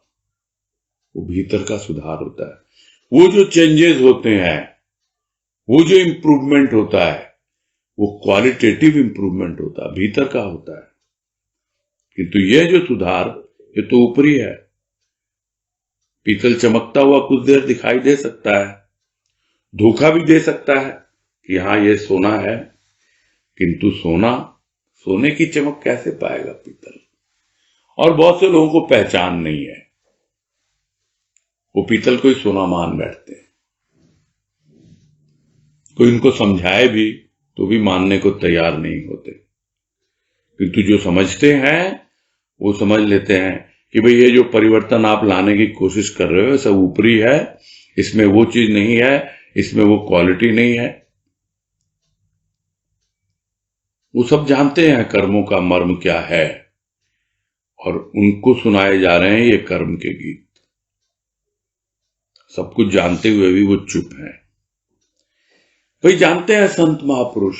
वो भीतर का सुधार होता है। वो जो चेंजेस होते हैं, वो जो इंप्रूवमेंट होता है, वो क्वालिटेटिव इंप्रूवमेंट होता है, भीतर का होता है। किंतु ये जो सुधार, ये तो ऊपरी है। पीतल चमकता हुआ कुछ देर दिखाई दे सकता है, धोखा भी दे सकता है कि हाँ ये सोना है, किंतु सोने की चमक कैसे पाएगा पीतल? और बहुत से लोगों को पहचान नहीं है, वो पीतल को ही सोना मान बैठते हैं। कोई उनको समझाए भी तो भी मानने को तैयार नहीं होते। किंतु जो समझते हैं वो समझ लेते हैं कि भाई ये जो परिवर्तन आप लाने की कोशिश कर रहे हो सब ऊपरी है, इसमें वो चीज नहीं है, इसमें वो क्वालिटी नहीं है। वो सब जानते हैं कर्मों का मर्म क्या है, और उनको सुनाए जा रहे हैं ये कर्म के गीत। सब कुछ जानते हुए भी वो चुप हैं। भाई जानते हैं संत महापुरुष,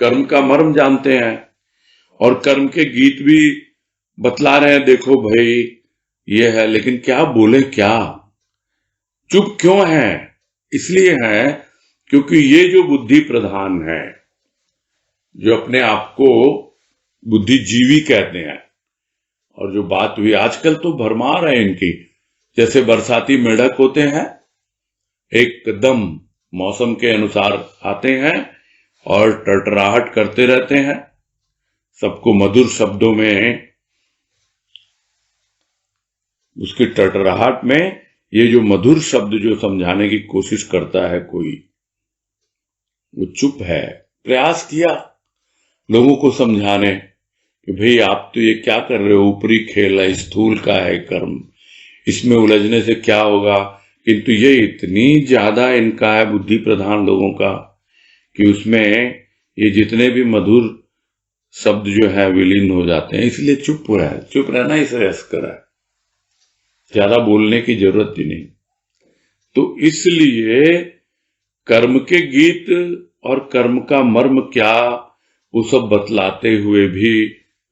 कर्म का मर्म जानते हैं, और कर्म के गीत भी बतला रहे हैं, देखो भाई ये है, लेकिन क्या बोले क्या? चुप क्यों है? इसलिए है क्योंकि ये जो बुद्धि प्रधान है, जो अपने आप को बुद्धिजीवी कहते हैं, और जो बात हुई आजकल तो भरमार है इनकी, जैसे बरसाती मेढक होते हैं, एकदम मौसम के अनुसार आते हैं और टटराहट करते रहते हैं, सबको मधुर शब्दों में, उसकी टटराहट में ये जो मधुर शब्द जो समझाने की कोशिश करता है कोई, वो चुप है। प्रयास किया लोगों को समझाने कि भाई आप तो ये क्या कर रहे हो, ऊपरी खेल है, स्थूल का है कर्म, इसमें उलझने से क्या होगा? किंतु ये इतनी ज्यादा इनका है बुद्धि प्रधान लोगों का कि उसमें ये जितने भी मधुर शब्द जो है विलीन हो जाते हैं, इसलिए चुप रहना ही श्रेयस्कर है, ज्यादा बोलने की जरूरत ही नहीं। तो इसलिए कर्म के गीत और कर्म का मर्म क्या, वो सब बतलाते हुए भी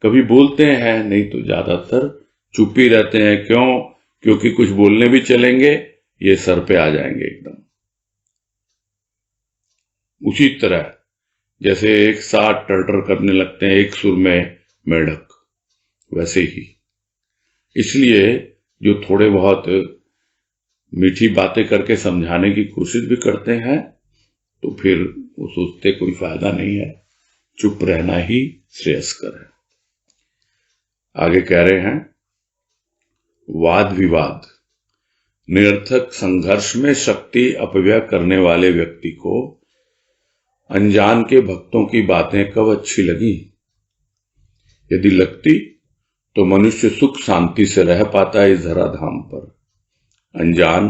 कभी बोलते हैं नहीं, तो ज्यादातर चुप ही रहते हैं। क्यों? क्योंकि कुछ बोलने भी चलेंगे ये सर पे आ जाएंगे एकदम। उसी तरह जैसे एक साथ टर्टर करने लगते हैं एक सुर में मेढक, वैसे ही। इसलिए जो थोड़े बहुत मीठी बातें करके समझाने की कोशिश भी करते हैं, तो फिर वो सोचते कोई फायदा नहीं है, चुप रहना ही श्रेयस्कर है। आगे कह रहे हैं, वाद विवाद निरर्थक संघर्ष में शक्ति अपव्यय करने वाले व्यक्ति को अनजान के भक्तों की बातें कब अच्छी लगी? यदि लगती तो मनुष्य सुख शांति से रह पाता है इस धराधाम पर। अनजान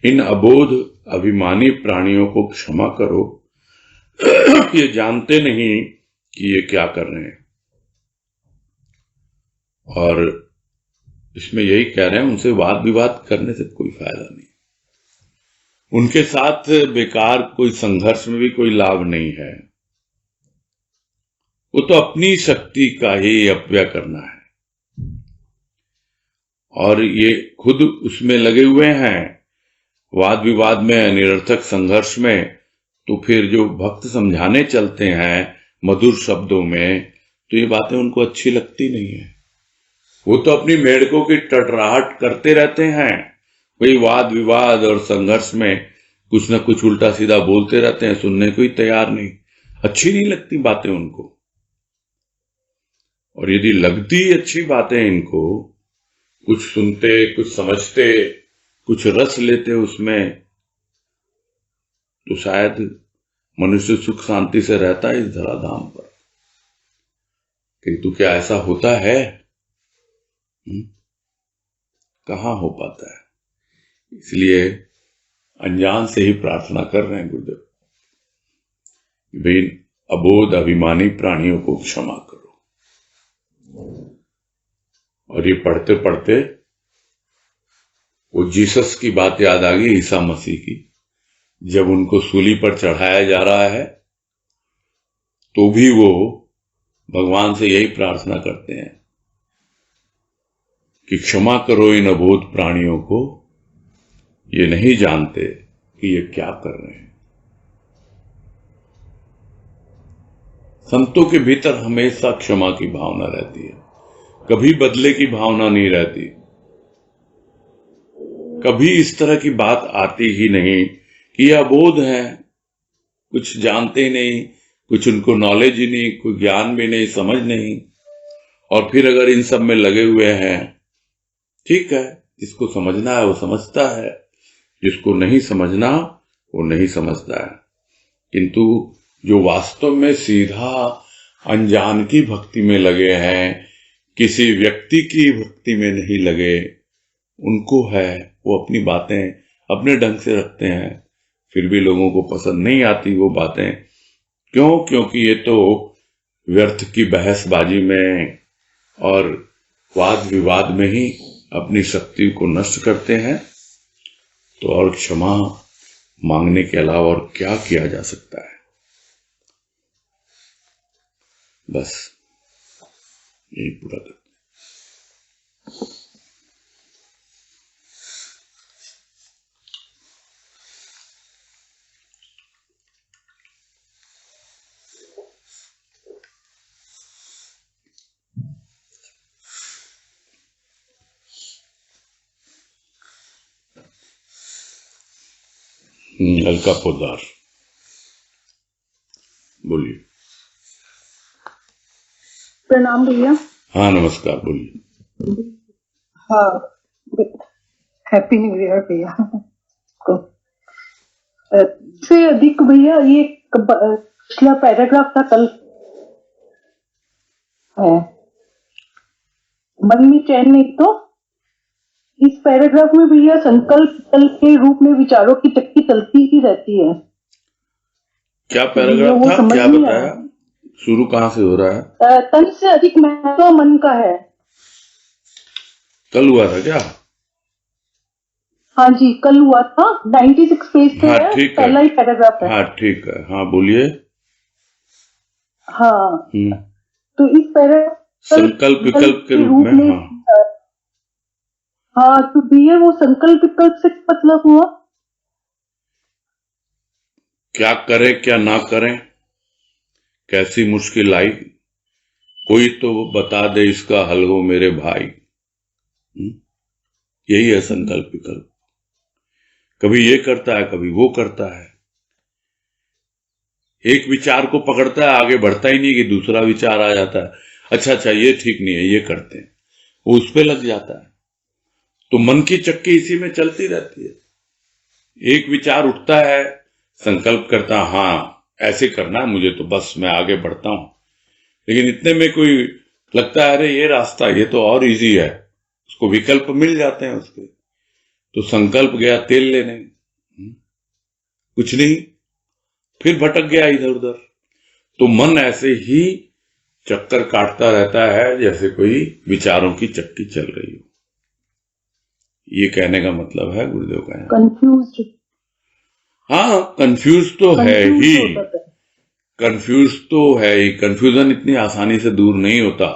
इन अबोध अभिमानी प्राणियों को क्षमा करो, ये जानते नहीं कि ये क्या कर रहे हैं। और इसमें यही कह रहे हैं, उनसे वाद विवाद करने से कोई फायदा नहीं, उनके साथ बेकार कोई संघर्ष में भी कोई लाभ नहीं है। वो तो अपनी शक्ति का ही अपव्यय करना है, और ये खुद उसमें लगे हुए हैं वाद विवाद में, निरर्थक संघर्ष में। तो फिर जो भक्त समझाने चलते हैं मधुर शब्दों में, तो ये बातें उनको अच्छी लगती नहीं है। वो तो अपनी मेढकों की टटराहट करते रहते हैं, वही वाद विवाद और संघर्ष में कुछ न कुछ उल्टा सीधा बोलते रहते हैं, सुनने को ही तैयार नहीं, अच्छी नहीं लगती बातें उनको। और यदि लगती अच्छी बातें इनको, कुछ सुनते, कुछ समझते, कुछ रस लेते उसमें, तो शायद मनुष्य सुख शांति से रहता है इस धराधाम पर, किंतु क्या ऐसा होता है? कहाँ हो पाता है? इसलिए अनजान से ही प्रार्थना कर रहे हैं गुरुदेव कि भाई अबोध अभिमानी प्राणियों को क्षमा करो। और ये पढ़ते पढ़ते वो जीसस की बात याद आ गई, ईसा मसीह की। जब उनको सूली पर चढ़ाया जा रहा है तो भी वो भगवान से यही प्रार्थना करते हैं कि क्षमा करो इन अबोध प्राणियों को, ये नहीं जानते कि ये क्या कर रहे हैं। संतों के भीतर हमेशा क्षमा की भावना रहती है, कभी बदले की भावना नहीं रहती। कभी इस तरह की बात आती ही नहीं कि ये अबोध हैं, कुछ जानते ही नहीं, कुछ उनको नॉलेज ही नहीं, कोई ज्ञान भी नहीं, समझ नहीं। और फिर अगर इन सब में लगे हुए हैं, ठीक है, जिसको समझना है वो समझता है, जिसको नहीं समझना वो नहीं समझता है। किंतु जो वास्तव में सीधा अनजान की भक्ति में लगे हैं, किसी व्यक्ति की भक्ति में नहीं लगे, उनको है वो अपनी बातें अपने ढंग से रखते हैं, फिर भी लोगों को पसंद नहीं आती वो बातें। क्यों? क्योंकि ये तो व्यर्थ की बहसबाजी में और वाद विवाद में ही अपनी शक्ति को नष्ट करते हैं। तो और क्षमा मांगने के अलावा और क्या किया जा सकता है? बस यही पूरा करते हल्का पोदार बोलिए। प्रणाम भैया। हाँ नमस्कार, बोलिए। हाँ, हैप्पी न्यू ईयर भैया को। से अधिक भैया ये पिछला पैराग्राफ था कल है, मन में चैन नहीं, तो इस पैराग्राफ में भैया संकल्प तल के रूप में विचारों की चक्की चलती ही रहती है। क्या पैराग्राफ था, क्या बताया? शुरू कहाँ से हो रहा है? तन से अधिक महत्व मन का है। कल हुआ था क्या? हाँ जी, कल हुआ था, 96 पेज पे हाँ, है, ठीक पहला ही पैराग्राफ है। हाँ ठीक है, हाँ बोलिए। हाँ, तो इस पैराग्राफ संकल्प विकल्प के रूप में, हाँ, तो भैया वो संकल्प विकल्प से मतलब हुआ क्या करें क्या ना करें, कैसी मुश्किल आई, कोई तो बता दे इसका हल हो मेरे भाई। यही है संकल्प विकल्प। कभी ये करता है, कभी वो करता है। एक विचार को पकड़ता है, आगे बढ़ता ही नहीं कि दूसरा विचार आ जाता है, अच्छा ये ठीक नहीं है, ये करते हैं, वो उस पे लग जाता है। तो मन की चक्की इसी में चलती रहती है। एक विचार उठता है, संकल्प करता, हाँ ऐसे करना है मुझे, तो बस मैं आगे बढ़ता हूं। लेकिन इतने में कोई लगता है अरे ये रास्ता, ये तो और इजी है, उसको विकल्प मिल जाते हैं उसके, तो संकल्प गया तेल लेने, कुछ नहीं, फिर भटक गया इधर उधर। तो मन ऐसे ही चक्कर काटता रहता है जैसे कोई विचारों की चक्की चल रही हो। ये कहने का मतलब है गुरुदेव का, कंफ्यूज। हाँ कंफ्यूज तो है ही, कंफ्यूज तो है ही। कंफ्यूजन इतनी आसानी से दूर नहीं होता,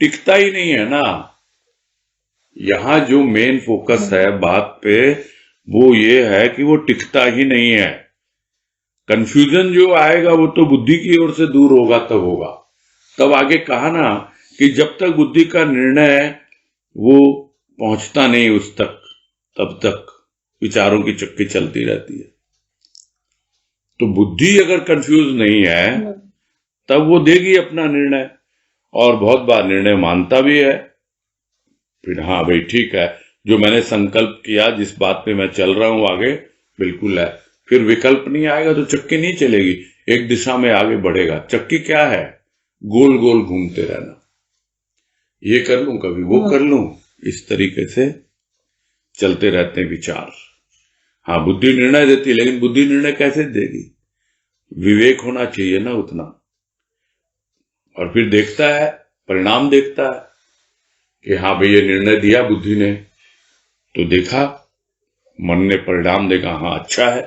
टिकता ही नहीं है ना। यहां जो मेन फोकस है बात पे वो ये है कि वो टिकता ही नहीं है। कंफ्यूजन जो आएगा वो तो बुद्धि की ओर से दूर होगा, तब होगा। तब आगे कहा ना कि जब तक बुद्धि का निर्णय वो पहुंचता नहीं उस तक, तब तक विचारों की चक्की चलती रहती है। तो बुद्धि अगर कंफ्यूज नहीं है तब वो देगी अपना निर्णय, और बहुत बार निर्णय मानता भी है। फिर हाँ भाई ठीक है, जो मैंने संकल्प किया, जिस बात पे मैं चल रहा हूं आगे, बिल्कुल है। फिर विकल्प नहीं आएगा तो चक्की नहीं चलेगी। एक दिशा में आगे बढ़ेगा। चक्की क्या है? गोल गोल घूमते रहना, ये कर लूं कभी वो कर लूं, इस तरीके से चलते रहते हैं विचार। हाँ, बुद्धि निर्णय देती है, लेकिन बुद्धि निर्णय कैसे देगी? विवेक होना चाहिए ना उतना। और फिर देखता है, परिणाम देखता है कि हाँ भाई ये निर्णय दिया बुद्धि ने, तो देखा मन ने परिणाम देखा, हाँ अच्छा है,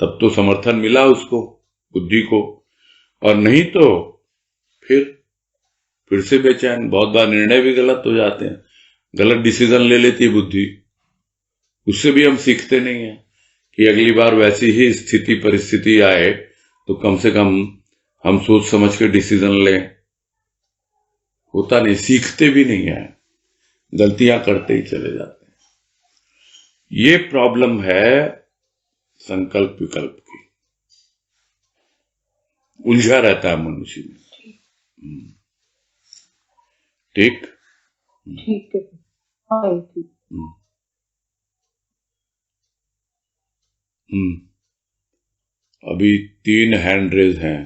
तब तो समर्थन मिला उसको, बुद्धि को। और नहीं तो फिर से बेचैन। बहुत बार निर्णय भी गलत हो जाते हैं, गलत डिसीजन ले लेती है बुद्धि, उससे भी हम सीखते नहीं है कि अगली बार वैसी ही स्थिति परिस्थिति आए तो कम से कम हम सोच समझ के डिसीजन लें। होता नहीं, सीखते भी नहीं है, गलतियां करते ही चले जाते हैं। ये प्रॉब्लम है संकल्प विकल्प की, उलझा रहता है मनुष्य में। ठीक ठीक है। हाँ ठीक। अभी 3 हैंड रेज हैं,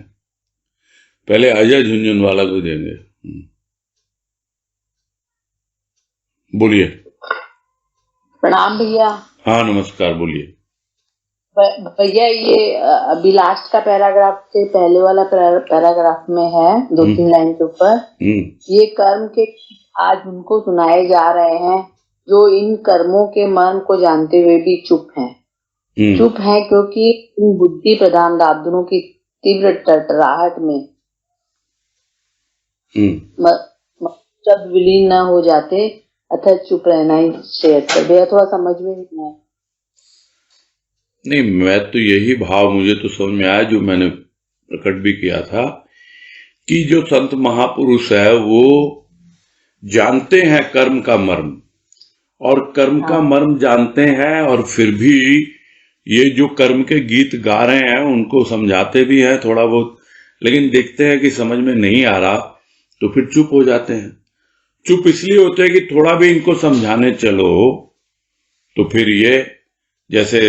पहले अजय झुंझुनवाला को देंगे। बोलिए। प्रणाम भैया। हाँ नमस्कार, बोलिए। भैया ये अभी लास्ट का पैराग्राफ के पहले वाला पैराग्राफ में है, 2-3 लाइन के ऊपर, ये कर्म के आज उनको सुनाए जा रहे हैं जो इन कर्मों के मर्म को जानते हुए भी चुप हैं। चुप हैं क्योंकि इन बुद्धि प्रधान दादुओं की तीव्र टटराहट में जब विलीन न हो जाते अतः चुप रहना ही श्रेयस्कर। भैया थोड़ा समझ में नहीं आया। नहीं, मैं तो यही भाव मुझे तो समझ में आया जो मैंने प्रकट भी किया था कि जो संत महापुरुष है वो जानते हैं कर्म का मर्म, और कर्म का मर्म जानते हैं, और फिर भी ये जो कर्म के गीत गा रहे हैं उनको समझाते भी हैं थोड़ा बहुत, लेकिन देखते हैं कि समझ में नहीं आ रहा तो फिर चुप हो जाते हैं। चुप इसलिए होते हैं कि थोड़ा भी इनको समझाने चलो तो फिर ये जैसे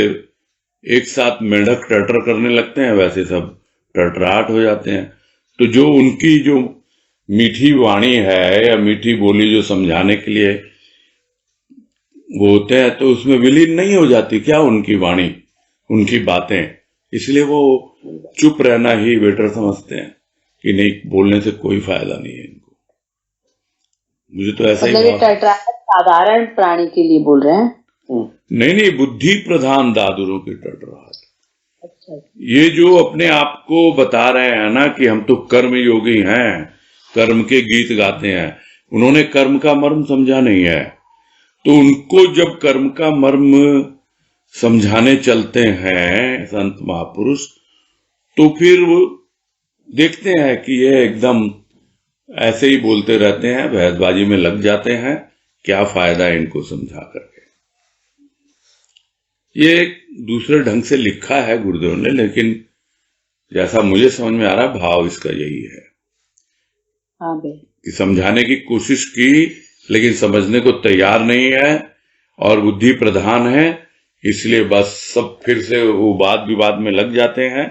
एक साथ मेढक टटर करने लगते हैं वैसे सब टटराहट हो जाते हैं। तो जो उनकी जो मीठी वाणी है या मीठी बोली जो समझाने के लिए वो होते हैं तो उसमें विलीन नहीं हो जाती क्या उनकी वाणी, उनकी बातें, इसलिए वो चुप रहना ही बेटर समझते हैं कि नहीं, बोलने से कोई फायदा नहीं है इनको। मुझे तो ऐसा ही साधारण प्राणी के लिए बोल रहे हैं। नहीं, बुद्धि प्रधान दादुरों की टटराहट। अच्छा। ये जो अपने आप को बता रहे हैं ना कि हम तो कर्म योगी हैं, कर्म के गीत गाते हैं, उन्होंने कर्म का मर्म समझा नहीं है। तो उनको जब कर्म का मर्म समझाने चलते हैं संत महापुरुष तो फिर वो देखते हैं कि ये एकदम ऐसे ही बोलते रहते हैं, बहसबाजी में लग जाते हैं, क्या फायदा है इनको समझा करके। ये दूसरे ढंग से लिखा है गुरुदेव ने, लेकिन जैसा मुझे समझ में आ रहा है भाव इसका यही है। हाँ कि समझाने की कोशिश की लेकिन समझने को तैयार नहीं है और बुद्धि प्रधान है, इसलिए बस सब फिर से वो वाद विवाद में लग जाते हैं।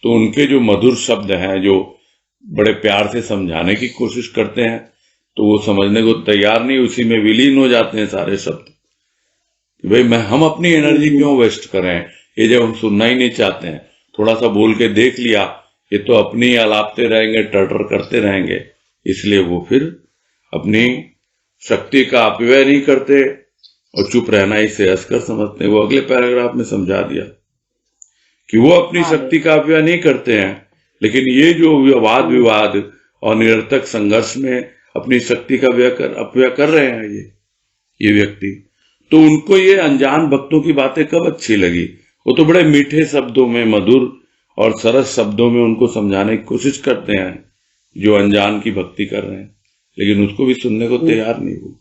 तो उनके जो मधुर शब्द हैं जो बड़े प्यार से समझाने की कोशिश करते हैं तो वो समझने को तैयार नहीं, उसी में विलीन हो जाते हैं सारे शब्द। भाई हम अपनी एनर्जी क्यों वेस्ट करें, ये जब हम सुनना ही नहीं चाहते हैं, थोड़ा सा बोल के देख लिया, ये तो अपनी अलापते रहेंगे, टटर करते रहेंगे, इसलिए वो फिर अपनी शक्ति का अपव्यय नहीं करते और चुप रहना ही श्रेयस्कर समझते हैं। वो अगले पैराग्राफ में समझा दिया कि वो अपनी शक्ति का अपव्यय नहीं करते हैं, लेकिन ये जो वाद विवाद और निरर्थक संघर्ष में अपनी शक्ति का अपव्यय कर रहे हैं ये व्यक्ति, तो उनको ये अनजान भक्तों की बातें कब अच्छी लगी। वो तो बड़े मीठे शब्दों में, मधुर और सरस शब्दों में उनको समझाने की कोशिश करते हैं जो अनजान की भक्ति कर रहे हैं, लेकिन उसको भी सुनने को तैयार नहीं हो।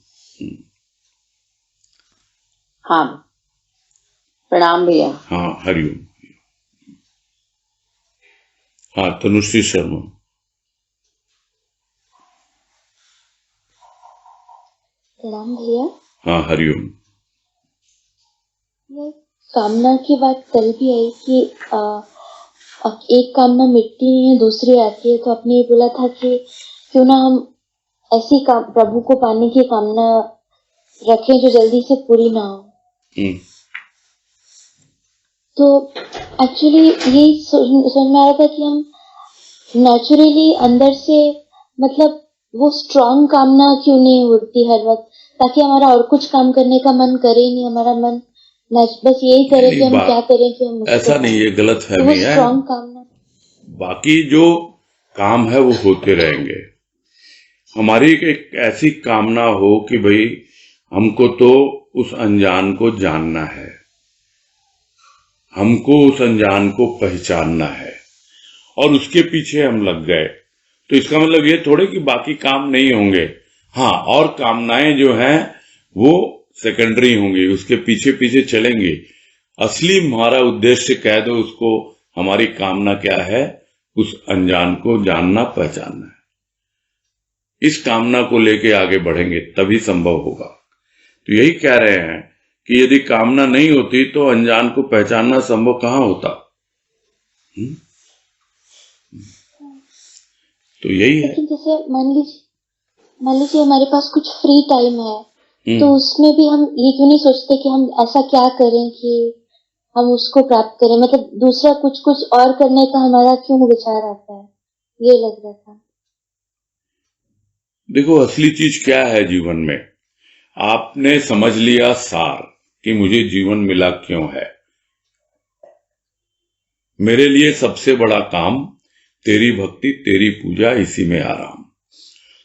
हाँ, प्रणाम भैया। हाँ, हरिओम। हाँ, तनुश्री शर्मा। प्रणाम भैया। हाँ, हरिओम। कामना की बात कल भी आई कि अब एक कामना मिटती नहीं है, दूसरी आती है, तो आपने ये बोला था कि क्यों ना हम ऐसी प्रभु को पाने की कामना रखें जो जल्दी से पूरी ना हो। तो एक्चुअली यही समझ में आ रहा था कि हम नेचुरली अंदर से मतलब वो स्ट्रॉन्ग कामना क्यों नहीं होती हर वक्त, ताकि हमारा और कुछ काम करने का मन करे ही नहीं, हमारा मन बस यही करे कि हम क्या करें कि हम ऐसा नहीं, ये गलत तो वो फहमी है। स्ट्रॉन्ग कामना बाकी जो काम है वो होते रहेंगे। हमारी एक ऐसी कामना हो कि भाई हमको तो उस अनजान को जानना है, हमको उस अनजान को पहचानना है, और उसके पीछे हम लग गए, तो इसका मतलब ये थोड़े कि बाकी काम नहीं होंगे। हाँ, और कामनाएं जो हैं वो सेकेंडरी होंगी, उसके पीछे पीछे चलेंगी। असली हमारा उद्देश्य कह दो उसको, हमारी कामना क्या है? उस अनजान को जानना, पहचानना है। इस कामना को लेके आगे बढ़ेंगे तभी संभव होगा। तो यही कह रहे हैं कि यदि कामना नहीं होती तो अनजान को पहचानना संभव कहाँ होता। तो यही है। लेकिन जैसे मान लीजिए हमारे पास कुछ फ्री टाइम है, तो उसमें भी हम ये क्यों नहीं सोचते कि हम ऐसा क्या करें कि हम उसको प्राप्त करें, मतलब दूसरा कुछ और करने का हमारा क्यों विचार आता है, ये लग रहा था। देखो, असली चीज क्या है जीवन में? आपने समझ लिया सार कि मुझे जीवन मिला क्यों है। मेरे लिए सबसे बड़ा काम तेरी भक्ति, तेरी पूजा, इसी में आराम।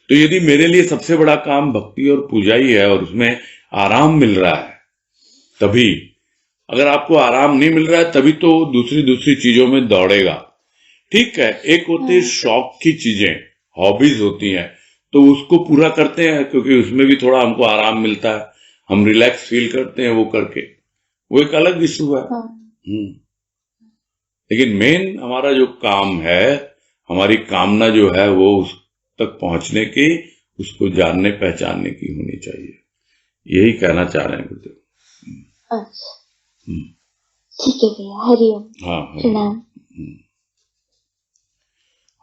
तो यदि मेरे लिए सबसे बड़ा काम भक्ति और पूजा ही है और उसमें आराम मिल रहा है, तभी। अगर आपको आराम नहीं मिल रहा है तभी तो दूसरी चीजों में दौड़ेगा। ठीक है, एक होती है शौक की चीजें, हॉबीज होती हैं, तो उसको पूरा करते हैं क्योंकि उसमें भी थोड़ा हमको आराम मिलता है, हम रिलैक्स फील करते हैं वो करके, वो एक अलग इशू है। लेकिन मेन हमारा जो काम है, हमारी कामना जो है वो उस तक पहुंचने की, उसको जानने पहचानने की होनी चाहिए। यही कहना चाह रहे हैं गुरुदेव। अच्छा, ठीक है भैया, हरिओम। हाँ प्रणाम।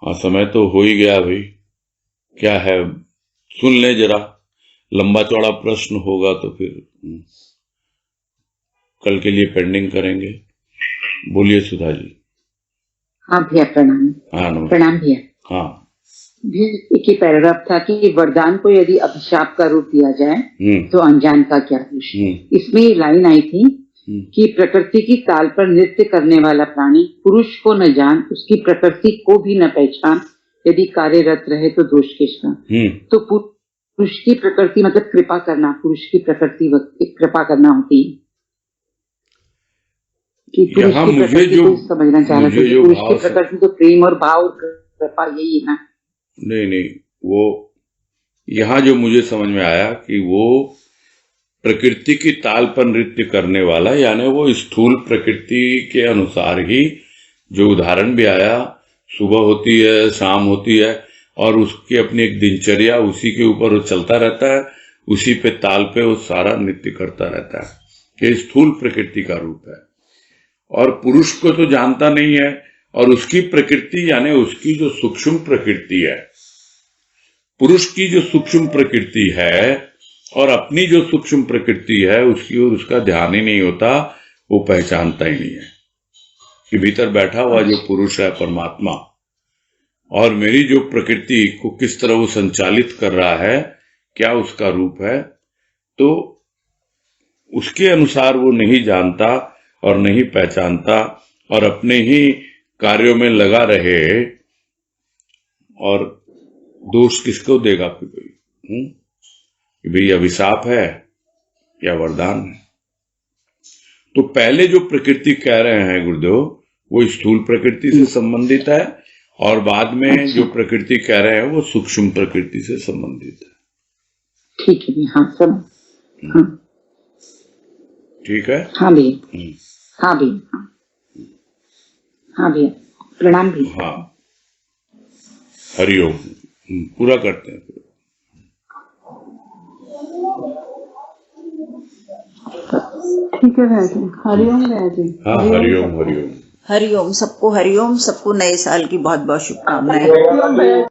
हाँ, समय तो हो ही गया भाई। क्या है, सुन ले जरा, लंबा चौड़ा प्रश्न होगा तो फिर कल के लिए पेंडिंग करेंगे। बोलिए सुधा जी। हाँ भैया, प्रणाम। हाँ, नमस्ते। प्रणाम भैया। हाँ भैया, एक ही पैराग्राफ था कि वरदान को यदि अभिशाप का रूप दिया जाए तो अनजान का क्या दोष। इसमें ये लाइन आई थी कि प्रकृति की ताल पर नृत्य करने वाला प्राणी पुरुष को न जान, उसकी प्रकृति को भी न पहचान, यदि कार्यरत रहे तो दोष किसका। तो पुरुष की प्रकृति मतलब कृपा करना, पुरुष की प्रकृति कृपा करना होती है कि पुरुष की प्रकृति को समझना चाह रहा था कि पुरुष की प्रकृति तो प्रेम और भाव और कृपा, यही है ना। नहीं, वो यहाँ जो मुझे समझ में आया कि वो प्रकृति की ताल पर नृत्य करने वाला, यानी वो स्थूल प्रकृति के अनुसार ही, जो उदाहरण भी आया, सुबह होती है, शाम होती है, और उसकी अपनी एक दिनचर्या, उसी के ऊपर वो चलता रहता है, उसी पे ताल पे वो सारा नृत्य करता रहता है। ये स्थूल प्रकृति का रूप है। और पुरुष को तो जानता नहीं है, और उसकी प्रकृति यानी उसकी जो सूक्ष्म प्रकृति है, पुरुष की जो सूक्ष्म प्रकृति है और अपनी जो सूक्ष्म प्रकृति है, उसकी ओर उसका ध्यान ही नहीं होता, वो पहचानता ही नहीं है कि भीतर बैठा हुआ जो पुरुष है परमात्मा, और मेरी जो प्रकृति को किस तरह वो संचालित कर रहा है, क्या उसका रूप है, तो उसके अनुसार वो नहीं जानता और नहीं पहचानता, और अपने ही कार्यों में लगा रहे, और दोष किसको देगा फिर कोई? कि भाई अभिशाप है या वरदान है। तो पहले जो प्रकृति कह रहे हैं गुरुदेव, वो स्थूल प्रकृति से संबंधित है, और बाद में जो प्रकृति कह रहे हैं वो सूक्ष्म प्रकृति से संबंधित है। ठीक है, हाँ सब, हाँ ठीक है। हाँ भैया, हाँ भैया, हाँ भैया, प्रणाम भैया। हाँ, हरिओम। पूरा करते हैं। ठीक है भैया जी, हरिओम भैया जी। हाँ, हरिओम हरिओम। हरिओम, सबको नए साल की बहुत बहुत शुभकामनाएं।